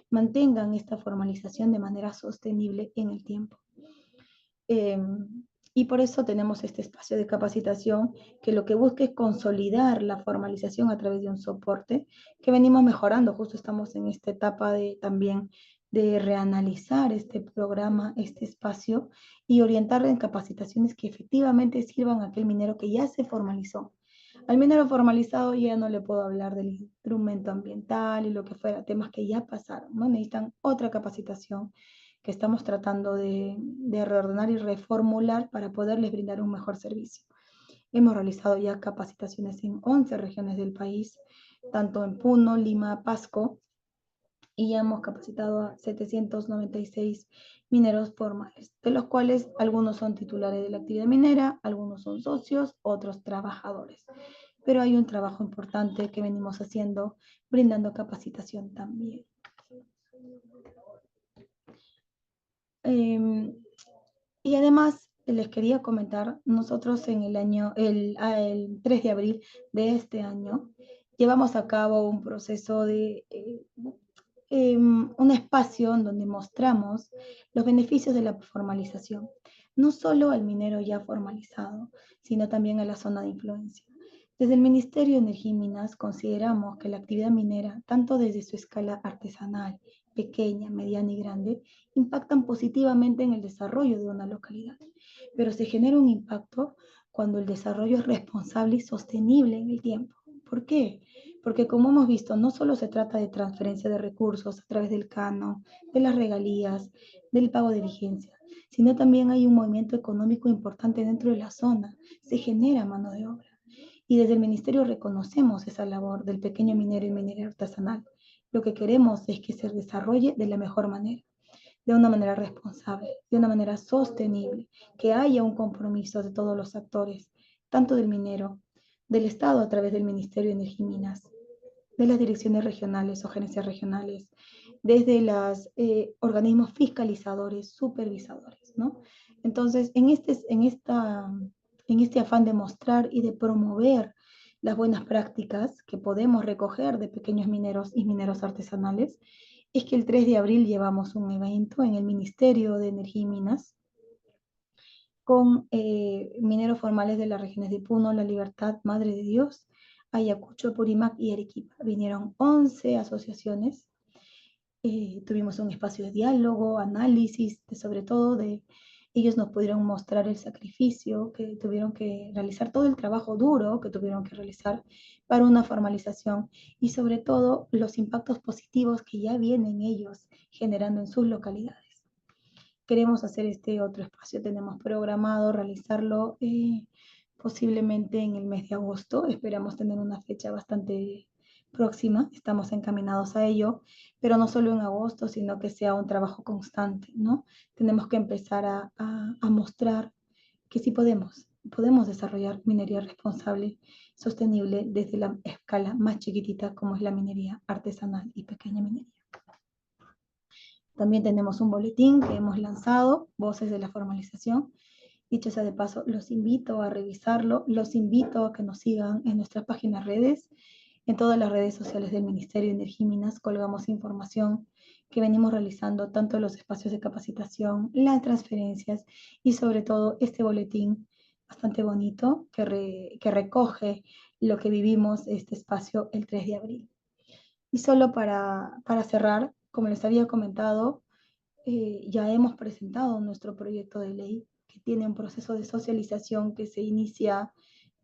mantengan esta formalización de manera sostenible en el tiempo. Eh, y por eso tenemos este espacio de capacitación que lo que busca es consolidar la formalización a través de un soporte que venimos mejorando. Justo estamos en esta etapa de también de reanalizar este programa, este espacio y orientarlo en capacitaciones que efectivamente sirvan a aquel minero que ya se formalizó. Al minero formalizado ya no le puedo hablar del instrumento ambiental y lo que fuera, temas que ya pasaron, ¿no? Necesitan otra capacitación que estamos tratando de reordenar y reformular para poderles brindar un mejor servicio. Hemos realizado ya capacitaciones en 11 regiones del país, tanto en Puno, Lima, Pasco, y ya hemos capacitado a 796 mineros formales, de los cuales algunos son titulares de la actividad minera, algunos son socios, otros trabajadores. Pero hay un trabajo importante que venimos haciendo, brindando capacitación también. Y además les quería comentar, nosotros en el 3 de abril de este año llevamos a cabo un proceso de un espacio en donde mostramos los beneficios de la formalización, no solo al minero ya formalizado, sino también a la zona de influencia. Desde el Ministerio de Energía y Minas consideramos que la actividad minera, tanto desde su escala artesanal, pequeña, mediana y grande, impactan positivamente en el desarrollo de una localidad, pero se genera un impacto cuando el desarrollo es responsable y sostenible en el tiempo. ¿Por qué? Porque como hemos visto, no solo se trata de transferencia de recursos a través del canon, de las regalías, del pago de vigencia, sino también hay un movimiento económico importante dentro de la zona, se genera mano de obra. Y desde el Ministerio reconocemos esa labor del pequeño minero y minero artesanal. Lo que queremos es que se desarrolle de la mejor manera, de una manera responsable, de una manera sostenible, que haya un compromiso de todos los actores, tanto del minero, del Estado a través del Ministerio de Energía y Minas, de las direcciones regionales o gerencias regionales, desde los organismos fiscalizadores, supervisadores, ¿no? Entonces, en este afán de mostrar y de promover las buenas prácticas que podemos recoger de pequeños mineros y mineros artesanales, es que el 3 de abril llevamos un evento en el Ministerio de Energía y Minas con mineros formales de las regiones de Puno, La Libertad, Madre de Dios, Ayacucho, Purímac y Arequipa. Vinieron 11 asociaciones, tuvimos un espacio de diálogo, análisis, sobre todo de ellos nos pudieron mostrar el sacrificio que tuvieron que realizar, todo el trabajo duro que tuvieron que realizar para una formalización y sobre todo los impactos positivos que ya vienen ellos generando en sus localidades. Queremos hacer este otro espacio, tenemos programado realizarlo posiblemente en el mes de agosto, esperamos tener una fecha bastante próxima, estamos encaminados a ello, pero no solo en agosto, sino que sea un trabajo constante, ¿no? Tenemos que empezar a mostrar que sí podemos desarrollar minería responsable, sostenible desde la escala más chiquitita como es la minería artesanal y pequeña minería. También tenemos un boletín que hemos lanzado, Voces de la Formalización. Dicho sea de paso, los invito a revisarlo, los invito a que nos sigan en nuestras páginas redes, en todas las redes sociales del Ministerio de Energía y Minas colgamos información que venimos realizando, tanto en los espacios de capacitación, las transferencias y sobre todo este boletín bastante bonito que recoge lo que vivimos este espacio el 3 de abril. Y solo para cerrar, como les había comentado, ya hemos presentado nuestro proyecto de ley que tiene un proceso de socialización que se inicia,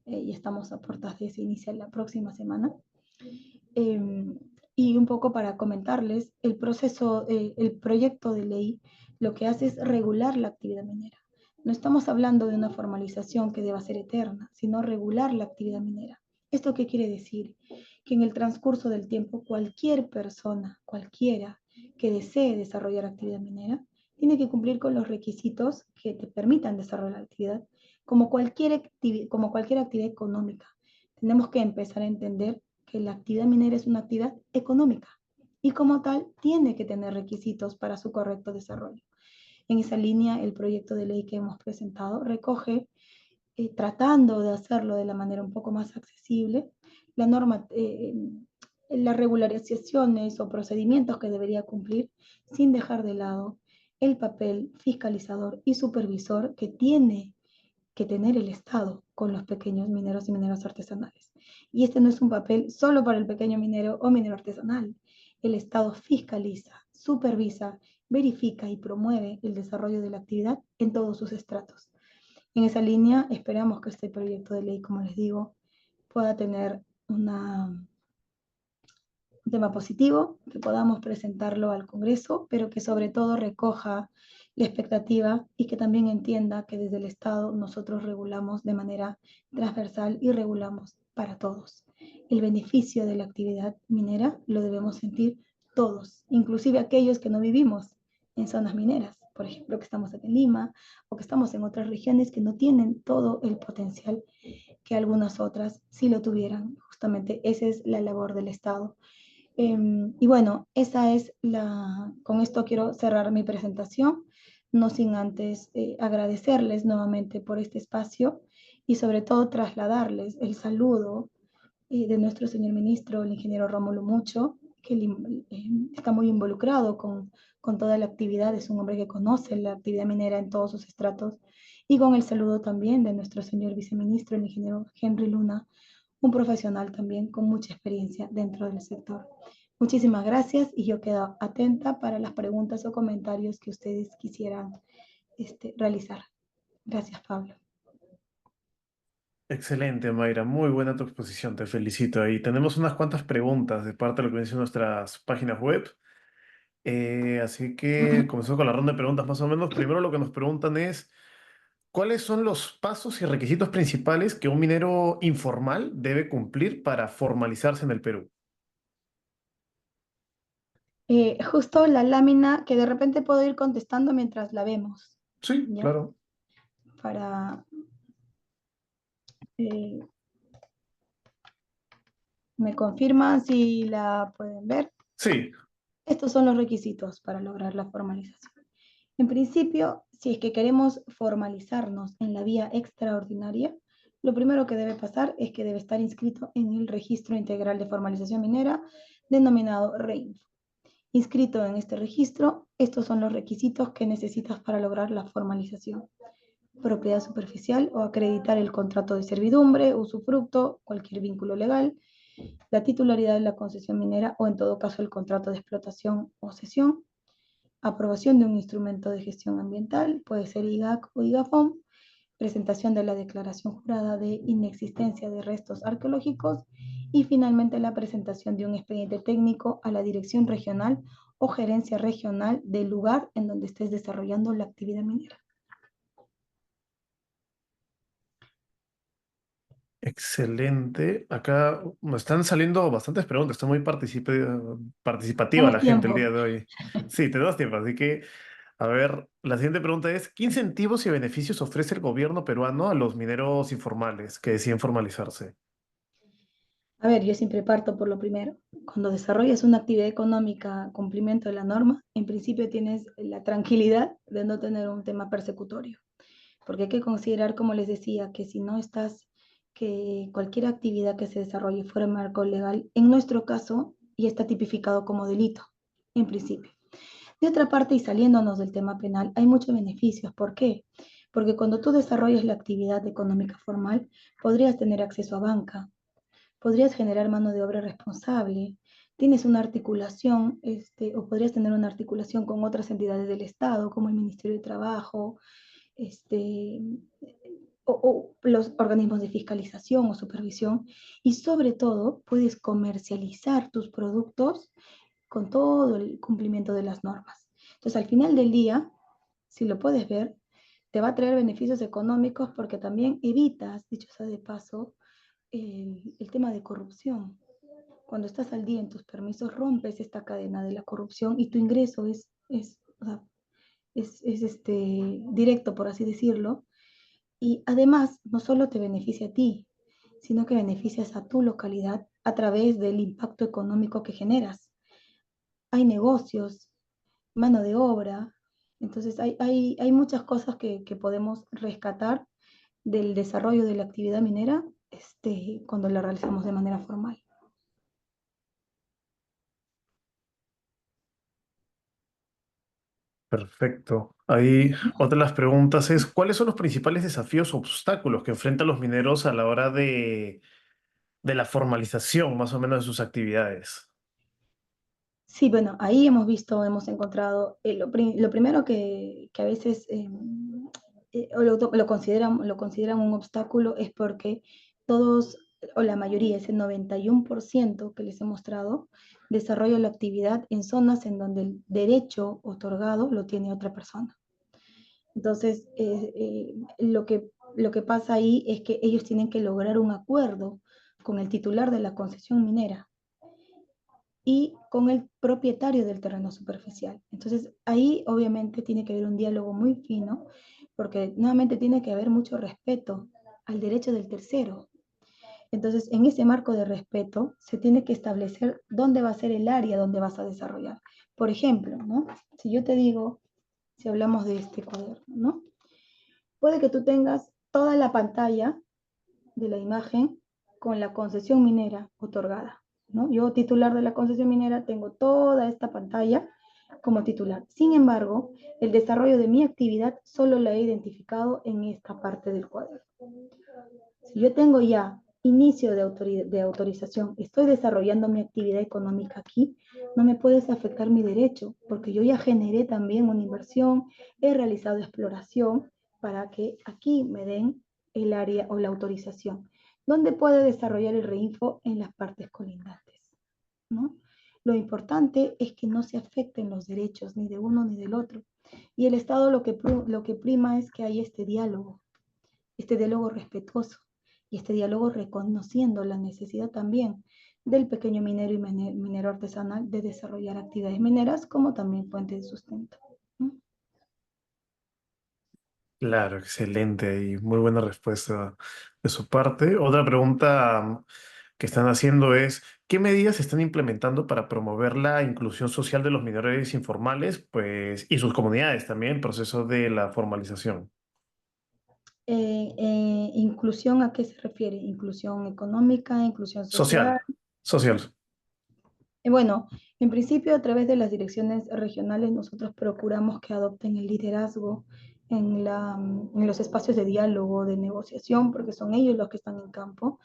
y estamos a puertas de se inicia la próxima semana. Y un poco para comentarles, el proyecto de ley lo que hace es regular la actividad minera. No estamos hablando de una formalización que deba ser eterna, sino regular la actividad minera. ¿Esto qué quiere decir? Que en el transcurso del tiempo cualquier persona, cualquiera que desee desarrollar actividad minera, tiene que cumplir con los requisitos que te permitan desarrollar la actividad, como cualquier actividad económica. Tenemos que empezar a entender que la actividad minera es una actividad económica y como tal tiene que tener requisitos para su correcto desarrollo. En esa línea, el proyecto de ley que hemos presentado recoge tratando de hacerlo de la manera un poco más accesible, la norma, las regularizaciones o procedimientos que debería cumplir sin dejar de lado el papel fiscalizador y supervisor que tiene que tener el Estado con los pequeños mineros y mineros artesanales. Y este no es un papel solo para el pequeño minero o minero artesanal. El Estado fiscaliza, supervisa, verifica y promueve el desarrollo de la actividad en todos sus estratos. En esa línea, esperamos que este proyecto de ley, como les digo, pueda tener un tema positivo, que podamos presentarlo al Congreso, pero que sobre todo recoja la expectativa y que también entienda que desde el Estado nosotros regulamos de manera transversal y regulamos para todos. El beneficio de la actividad minera lo debemos sentir todos, inclusive aquellos que no vivimos en zonas mineras, por ejemplo, que estamos aquí en Lima o que estamos en otras regiones que no tienen todo el potencial que algunas otras sí lo tuvieran. Justamente esa es la labor del Estado. Y bueno, con esto quiero cerrar mi presentación, no sin antes agradecerles nuevamente por este espacio y sobre todo trasladarles el saludo de nuestro señor ministro, el ingeniero Rómulo Mucho, que está muy involucrado con toda la actividad, es un hombre que conoce la actividad minera en todos sus estratos, y con el saludo también de nuestro señor viceministro, el ingeniero Henry Luna, un profesional también con mucha experiencia dentro del sector. Muchísimas gracias y yo quedo atenta para las preguntas o comentarios que ustedes quisieran realizar. Gracias, Pablo. Excelente, Mayra. Muy buena tu exposición. Te felicito. Y tenemos unas cuantas preguntas de parte de lo que dicen nuestras páginas web. Así que comenzamos con la ronda de preguntas más o menos. Primero lo que nos preguntan es, ¿cuáles son los pasos y requisitos principales que un minero informal debe cumplir para formalizarse en el Perú? Justo la lámina que de repente puedo ir contestando mientras la vemos, Sí, ¿ya? claro. Para, eh, me confirman si la pueden ver. Sí, Estos son los requisitos para lograr la formalización. En principio, si es que queremos formalizarnos en la vía extraordinaria, lo primero que debe pasar es que debe estar inscrito en el Registro Integral de Formalización Minera, denominado REINFO. Inscrito en este registro, estos son los requisitos que necesitas para lograr la formalización: propiedad superficial o acreditar el contrato de servidumbre, usufructo, cualquier vínculo legal, la titularidad de la concesión minera o en todo caso el contrato de explotación o cesión, aprobación de un instrumento de gestión ambiental, puede ser IGAC o IGAFOM, presentación de la declaración jurada de inexistencia de restos arqueológicos y finalmente la presentación de un expediente técnico a la dirección regional o gerencia regional del lugar en donde estés desarrollando la actividad minera. excelente. Acá me están saliendo bastantes preguntas. Está muy participativa Tenemos la gente el tiempo. día de hoy. Sí, tenemos tiempo. Así que, a ver, la siguiente pregunta es, ¿qué incentivos y beneficios ofrece el gobierno peruano a los mineros informales que deciden formalizarse? A ver, yo siempre parto por lo primero. Cuando desarrollas una actividad económica a cumplimiento de la norma, en principio tienes la tranquilidad de no tener un tema persecutorio, porque hay que considerar, como les decía, que si no estás, que cualquier actividad que se desarrolle fuera de marco legal, en nuestro caso, ya está tipificado como delito, en principio. De otra parte, y saliéndonos del tema penal, hay muchos beneficios. ¿Por qué? Porque cuando tú desarrollas la actividad económica formal, podrías tener acceso a banca, podrías generar mano de obra responsable, tienes una articulación, o podrías tener una articulación con otras entidades del Estado, como el Ministerio de Trabajo, este, o los organismos de fiscalización o supervisión, y sobre todo puedes comercializar tus productos con todo el cumplimiento de las normas. Entonces, al final del día, si lo puedes ver, te va a traer beneficios económicos porque también evitas, dicho sea de paso, el tema de corrupción. Cuando estás al día en tus permisos, rompes esta cadena de la corrupción y tu ingreso o sea, directo, por así decirlo. Y además, no solo te beneficia a ti, sino que beneficias a tu localidad a través del impacto económico que generas. Hay negocios, mano de obra, entonces hay muchas cosas que podemos rescatar del desarrollo de la actividad minera cuando la realizamos de manera formal. Perfecto. Ahí otra de las preguntas es, ¿cuáles son los principales desafíos o obstáculos que enfrentan los mineros a la hora de la formalización más o menos de sus actividades? Sí, bueno, ahí hemos visto, hemos encontrado, lo primero que a veces lo consideran un obstáculo es porque todos, o la mayoría, ese 91% que les he mostrado, desarrolla la actividad en zonas en donde el derecho otorgado lo tiene otra persona. Entonces, lo que pasa ahí es que ellos tienen que lograr un acuerdo con el titular de la concesión minera y con el propietario del terreno superficial. Entonces, ahí obviamente tiene que haber un diálogo muy fino, porque nuevamente tiene que haber mucho respeto al derecho del tercero. Entonces, en ese marco de respeto, se tiene que establecer dónde va a ser el área donde vas a desarrollar. Por ejemplo, ¿no? Si yo te digo, si hablamos de este cuaderno, ¿no? Puede que tú tengas toda la pantalla de la imagen con la concesión minera otorgada, ¿no? Yo, titular de la concesión minera, tengo toda esta pantalla como titular. Sin embargo, el desarrollo de mi actividad solo la he identificado en esta parte del cuaderno. Si yo tengo ya inicio de autorización, estoy desarrollando mi actividad económica aquí, no me puedes afectar mi derecho, porque yo ya generé también una inversión, he realizado exploración para que aquí me den el área o la autorización. ¿Dónde puede desarrollar el reinfo? En las partes colindantes, ¿no? Lo importante es que no se afecten los derechos ni de uno ni del otro. Y el Estado lo que prima es que haya este diálogo respetuoso y este diálogo reconociendo la necesidad también del pequeño minero y minero artesanal de desarrollar actividades mineras como también fuente de sustento, ¿no? Claro, excelente y muy buena respuesta de su parte. Otra pregunta que están haciendo es, ¿qué medidas se están implementando para promover la inclusión social de los menores informales, pues, y sus comunidades también, el proceso de la formalización? Inclusión, ¿a qué se refiere? Inclusión económica, inclusión social. Social, social. Bueno, en principio a través de las direcciones regionales nosotros procuramos que adopten el liderazgo en los espacios de diálogo, de negociación, porque son ellos los que están en campo.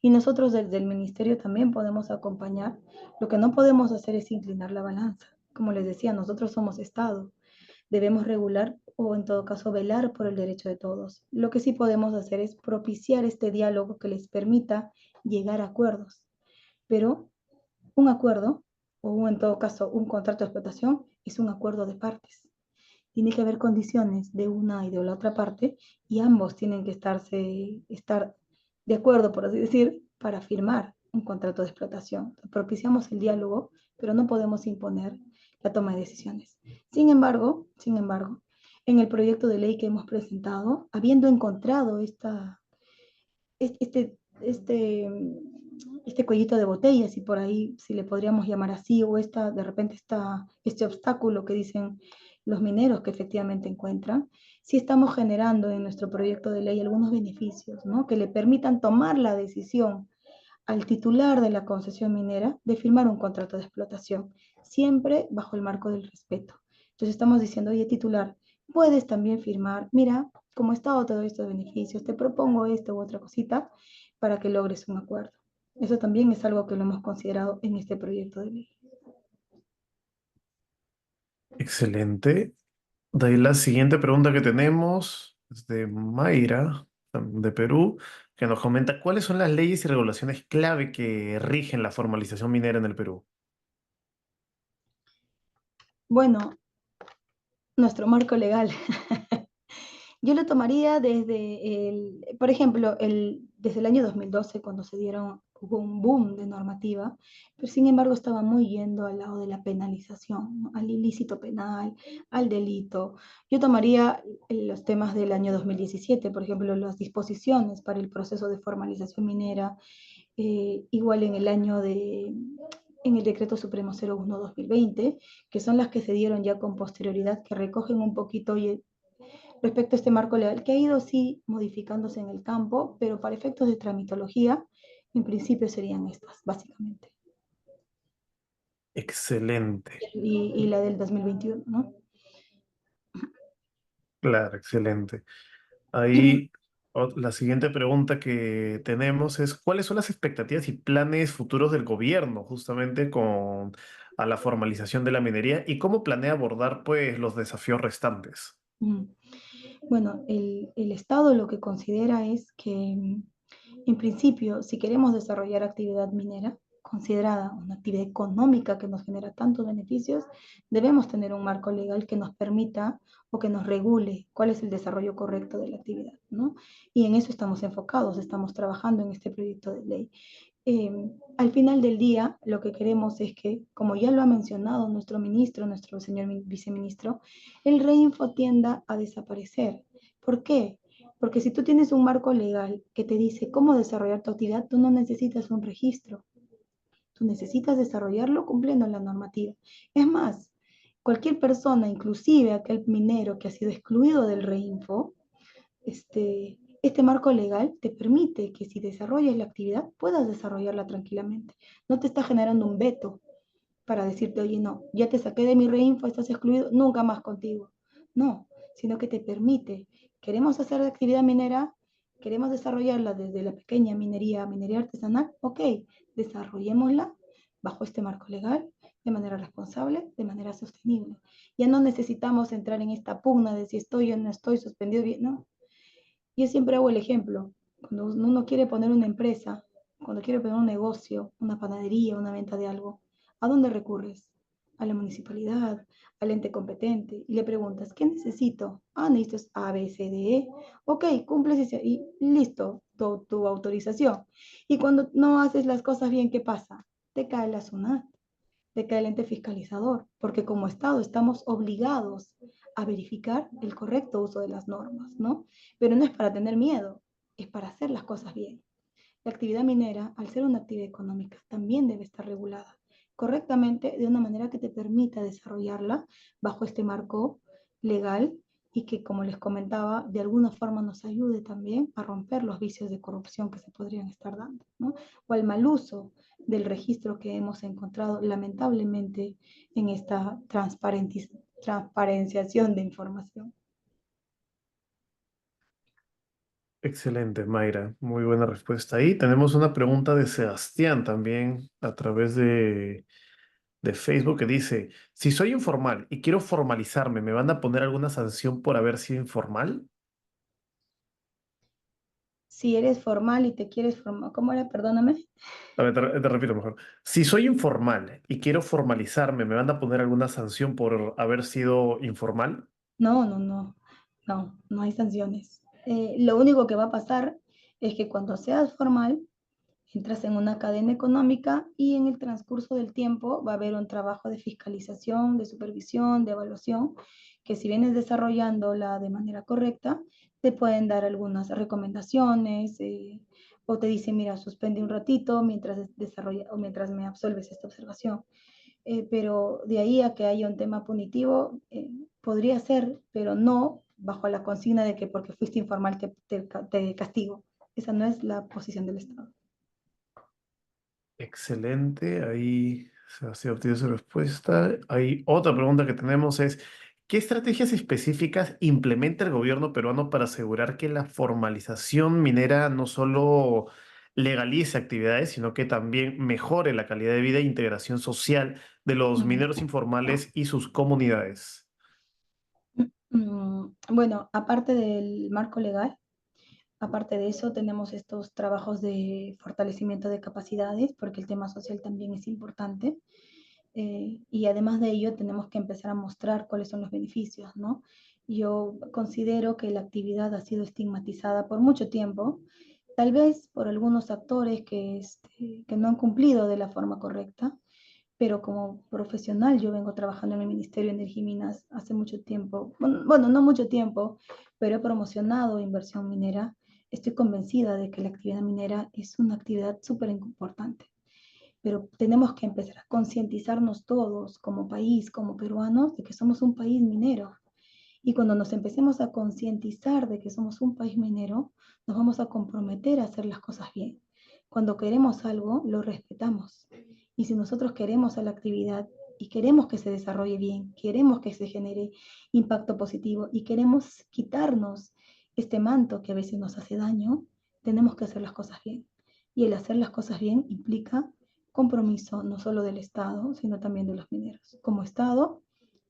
Y nosotros desde el ministerio también podemos acompañar. Lo que no podemos hacer es inclinar la balanza. Como les decía, nosotros somos Estado. Debemos regular o en todo caso velar por el derecho de todos. Lo que sí podemos hacer es propiciar este diálogo que les permita llegar a acuerdos. Pero un acuerdo, o en todo caso un contrato de explotación, es un acuerdo de partes. Tiene que haber condiciones de una y de la otra parte y ambos tienen que estar de acuerdo, por así decir, para firmar un contrato de explotación. Propiciamos el diálogo, pero no podemos imponer la toma de decisiones. Sin embargo, en el proyecto de ley que hemos presentado, habiendo encontrado este, este, este cuellito de botella, si por ahí, si le podríamos llamar así, o de repente este obstáculo que dicen los mineros que efectivamente encuentran, sí estamos generando en nuestro proyecto de ley algunos beneficios, ¿no? Que le permitan tomar la decisión al titular de la concesión minera de firmar un contrato de explotación, siempre bajo el marco del respeto. Entonces estamos diciendo, oye, titular, puedes también firmar, mira, como estado todos estos beneficios, te propongo esto u otra cosita para que logres un acuerdo. Eso también es algo que lo hemos considerado en este proyecto de ley. Excelente. De ahí la siguiente pregunta que tenemos es de Mayra, de Perú, que nos comenta cuáles son las leyes y regulaciones clave que rigen la formalización minera en el Perú. Bueno, nuestro marco legal. Yo lo tomaría por ejemplo, desde el año 2012, cuando hubo un boom de normativa, pero sin embargo estaba muy yendo al lado de la penalización, ¿no? Al ilícito penal, al delito. Yo tomaría los temas del año 2017, por ejemplo, las disposiciones para el proceso de formalización minera, igual en el Decreto Supremo 01-2020, que son las que se dieron ya con posterioridad, que recogen un poquito respecto a este marco legal, que ha ido sí modificándose en el campo, pero para efectos de tramitología, en principio serían estas, básicamente. Excelente. Y la del 2021, ¿no? Claro, excelente. Ahí la siguiente pregunta que tenemos es, ¿cuáles son las expectativas y planes futuros del gobierno justamente con a la formalización de la minería y cómo planea abordar pues los desafíos restantes? Mm. Bueno, el Estado lo que considera es que, en principio, si queremos desarrollar actividad minera, considerada una actividad económica que nos genera tantos beneficios, debemos tener un marco legal que nos permita o que nos regule cuál es el desarrollo correcto de la actividad, ¿no? Y en eso estamos enfocados, estamos trabajando en este proyecto de ley. Al final del día, lo que queremos es que, como ya lo ha mencionado nuestro ministro, nuestro señor viceministro, el reinfo tienda a desaparecer. ¿Por qué? Porque si tú tienes un marco legal que te dice cómo desarrollar tu actividad, tú no necesitas un registro, tú necesitas desarrollarlo cumpliendo la normativa. Es más, cualquier persona, inclusive aquel minero que ha sido excluido del reinfo, este marco legal te permite que si desarrollas la actividad puedas desarrollarla tranquilamente. No te está generando un veto para decirte, oye, no, ya te saqué de mi reinfo, estás excluido, nunca más contigo. No, sino que te permite, queremos hacer actividad minera, queremos desarrollarla desde la pequeña minería, minería artesanal, ok, desarrollémosla bajo este marco legal, de manera responsable, de manera sostenible. Ya no necesitamos entrar en esta pugna de si estoy o no estoy suspendido bien, no, yo siempre hago el ejemplo. Cuando uno quiere poner una empresa, cuando quiere poner un negocio, una panadería, una venta de algo, ¿a dónde recurres? A la municipalidad, al ente competente, y le preguntas, ¿qué necesito? Ah, necesito A, B, C, D, E. Ok, cumples y listo, tu autorización. Y cuando no haces las cosas bien, ¿qué pasa? Te cae la SUNAT, te cae el ente fiscalizador, porque como Estado estamos obligados a verificar el correcto uso de las normas, ¿no? Pero no es para tener miedo, es para hacer las cosas bien. La actividad minera, al ser una actividad económica, también debe estar regulada correctamente de una manera que te permita desarrollarla bajo este marco legal y que, como les comentaba, de alguna forma nos ayude también a romper los vicios de corrupción que se podrían estar dando, ¿no? O al mal uso del registro que hemos encontrado lamentablemente en esta transparenciación de información. Excelente, Mayra. Muy buena respuesta. Ahí tenemos una pregunta de Sebastián también a través de Facebook que dice, si soy informal y quiero formalizarme, ¿me van a poner alguna sanción por haber sido informal? Si eres formal y te quieres formar, ¿cómo era? Perdóname. A ver, te repito mejor. Si soy informal y quiero formalizarme, ¿me van a poner alguna sanción por haber sido informal? No, no, no, no, no hay sanciones. Lo único que va a pasar es que cuando seas formal, entras en una cadena económica y en el transcurso del tiempo va a haber un trabajo de fiscalización, de supervisión, de evaluación, que si vienes desarrollándola de manera correcta, te pueden dar algunas recomendaciones o te dicen, mira, suspende un ratito mientras desarrolla o mientras me absolves esta observación. Pero de ahí a que haya un tema punitivo, podría ser, pero no bajo la consigna de que porque fuiste informal te castigo. Esa no es la posición del Estado. Excelente, ahí se ha obtenido su respuesta. Hay otra pregunta que tenemos es, ¿qué estrategias específicas implementa el gobierno peruano para asegurar que la formalización minera no solo legalice actividades, sino que también mejore la calidad de vida e integración social de los mineros informales y sus comunidades? Bueno, aparte del marco legal, aparte de eso, tenemos estos trabajos de fortalecimiento de capacidades, porque el tema social también es importante. Y además de ello, tenemos que empezar a mostrar cuáles son los beneficios, ¿no? Yo considero que la actividad ha sido estigmatizada por mucho tiempo, tal vez por algunos actores que no han cumplido de la forma correcta, pero como profesional yo vengo trabajando en el Ministerio de Energía y Minas hace mucho tiempo, bueno, no mucho tiempo, pero he promocionado inversión minera. Estoy convencida de que la actividad minera es una actividad súper importante, pero tenemos que empezar a concientizarnos todos como país, como peruanos, de que somos un país minero Y cuando nos empecemos a concientizar de que somos un país minero, nos vamos a comprometer a hacer las cosas bien. Cuando queremos algo, lo respetamos. Y si nosotros queremos a la actividad y queremos que se desarrolle bien, queremos que se genere impacto positivo y queremos quitarnos este manto que a veces nos hace daño, tenemos que hacer las cosas bien. Y el hacer las cosas bien implica compromiso no solo del Estado, sino también de los mineros. Como Estado,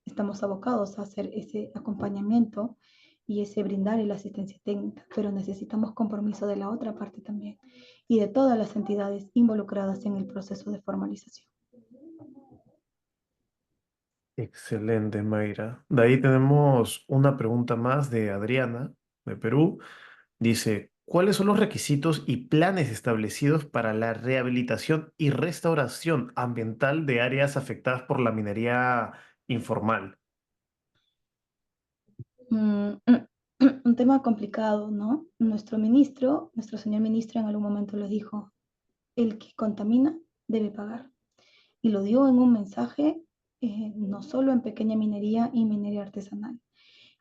estamos abocados a hacer ese acompañamiento y ese brindar la asistencia técnica, pero necesitamos compromiso de la otra parte también y de todas las entidades involucradas en el proceso de formalización. Excelente, Mayra. De ahí tenemos una pregunta más de Adriana, de Perú. Dice, ¿cuáles son los requisitos y planes establecidos para la rehabilitación y restauración ambiental de áreas afectadas por la minería informal? Mm, un tema complicado, ¿no? Nuestro señor ministro en algún momento lo dijo, el que contamina debe pagar. Y lo dio en un mensaje, no solo en pequeña minería y minería artesanal.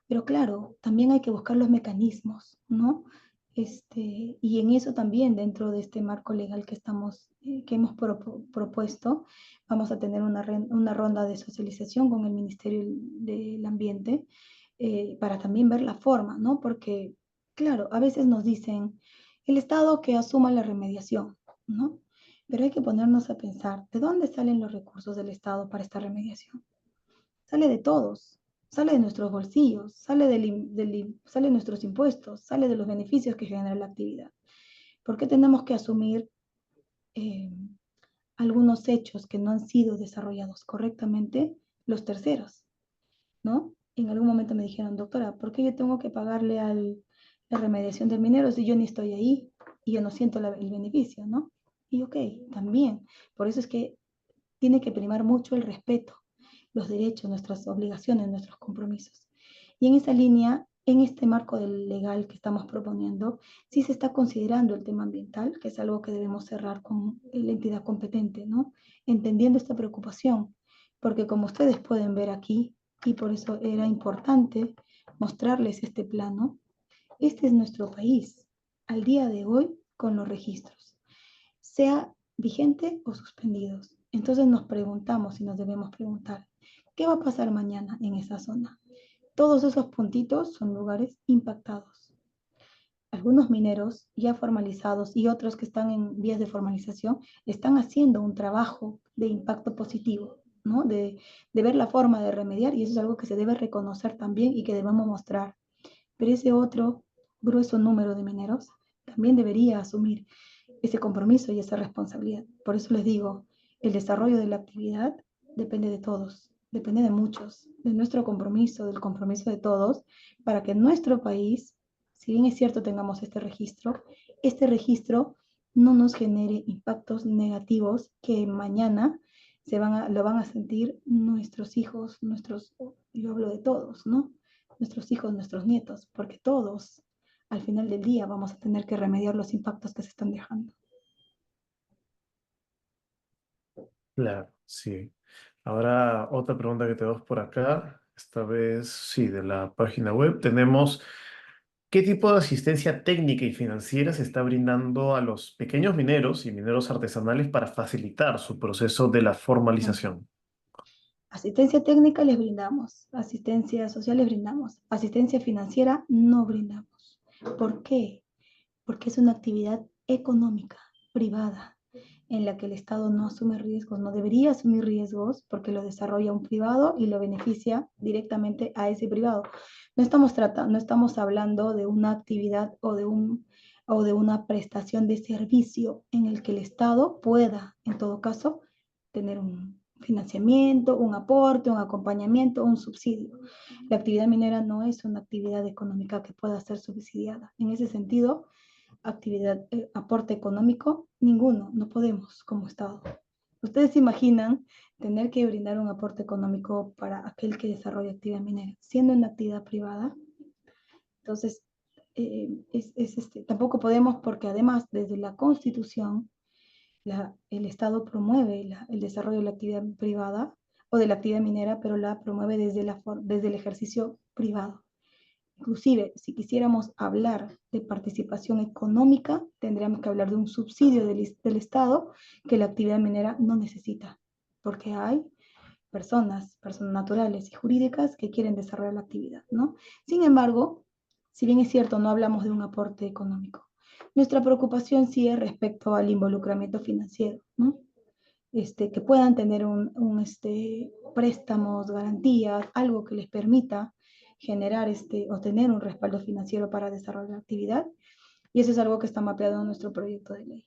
Pero claro, también hay que buscar los mecanismos, ¿no? Y en eso también, dentro de este marco legal que hemos propuesto, vamos a tener una ronda de socialización con el Ministerio del Ambiente para también ver la forma, ¿no? Porque, claro, a veces nos dicen, el Estado que asuma la remediación, ¿no? Pero hay que ponernos a pensar, ¿de dónde salen los recursos del Estado para esta remediación? Sale de todos, sale de nuestros bolsillos, sale de nuestros impuestos, sale de los beneficios que genera la actividad. ¿Por qué tenemos que asumir eh, algunos hechos que no han sido desarrollados correctamente los terceros? ¿No? En algún momento me dijeron, doctora, ¿por qué yo tengo que pagarle la remediación del minero si yo ni estoy ahí y yo no siento el beneficio, ¿no? Y ok, también. Por eso es que tiene que primar mucho el respeto, los derechos, nuestras obligaciones, nuestros compromisos. Y en esa línea, en este marco del legal que estamos proponiendo, sí se está considerando el tema ambiental, que es algo que debemos cerrar con la entidad competente, ¿no? Entendiendo esta preocupación, porque como ustedes pueden ver aquí, y por eso era importante mostrarles este plano, este es nuestro país al día de hoy con los registros, sea vigente o suspendidos. Entonces nos preguntamos y nos debemos preguntar, ¿qué va a pasar mañana en esa zona? Todos esos puntitos son lugares impactados. Algunos mineros ya formalizados y otros que están en vías de formalización están haciendo un trabajo de impacto positivo, ¿no? De ver la forma de remediar y eso es algo que se debe reconocer también y que debemos mostrar. Pero ese otro grueso número de mineros también debería asumir ese compromiso y esa responsabilidad. Por eso les digo, el desarrollo de la actividad depende de todos, depende de muchos, de nuestro compromiso, del compromiso de todos, para que nuestro país, si bien es cierto tengamos este registro no nos genere impactos negativos que mañana lo van a sentir nuestros hijos, yo hablo de todos, ¿no? Nuestros hijos, nuestros nietos, porque todos al final del día vamos a tener que remediar los impactos que se están dejando. Claro, sí. Ahora otra pregunta que tenemos por acá, esta vez sí, de la página web. Tenemos, ¿qué tipo de asistencia técnica y financiera se está brindando a los pequeños mineros y mineros artesanales para facilitar su proceso de la formalización? Asistencia técnica les brindamos, asistencia social les brindamos, asistencia financiera no brindamos. ¿Por qué? Porque es una actividad económica, privada, en la que el Estado no asume riesgos, no debería asumir riesgos porque lo desarrolla un privado y lo beneficia directamente a ese privado. No estamos hablando de una actividad o de una prestación de servicio en el que el Estado pueda, en todo caso, tener un financiamiento, un aporte, un acompañamiento, un subsidio. La actividad minera no es una actividad económica que pueda ser subsidiada. En ese sentido, aporte económico, ninguno, no podemos como Estado. ¿Ustedes se imaginan tener que brindar un aporte económico para aquel que desarrolla actividad minera, siendo una actividad privada? Entonces, tampoco podemos porque además desde la Constitución el Estado promueve el desarrollo de la actividad privada o de la actividad minera, pero la promueve desde el ejercicio privado. Inclusive, si quisiéramos hablar de participación económica, tendríamos que hablar de un subsidio del Estado que la actividad minera no necesita, porque hay personas naturales y jurídicas que quieren desarrollar la actividad, ¿no? Sin embargo, si bien es cierto, no hablamos de un aporte económico. Nuestra preocupación sí es respecto al involucramiento financiero, ¿no? Que puedan tener préstamos, garantías, algo que les permita generar o tener un respaldo financiero para desarrollar la actividad. Y eso es algo que está mapeado en nuestro proyecto de ley.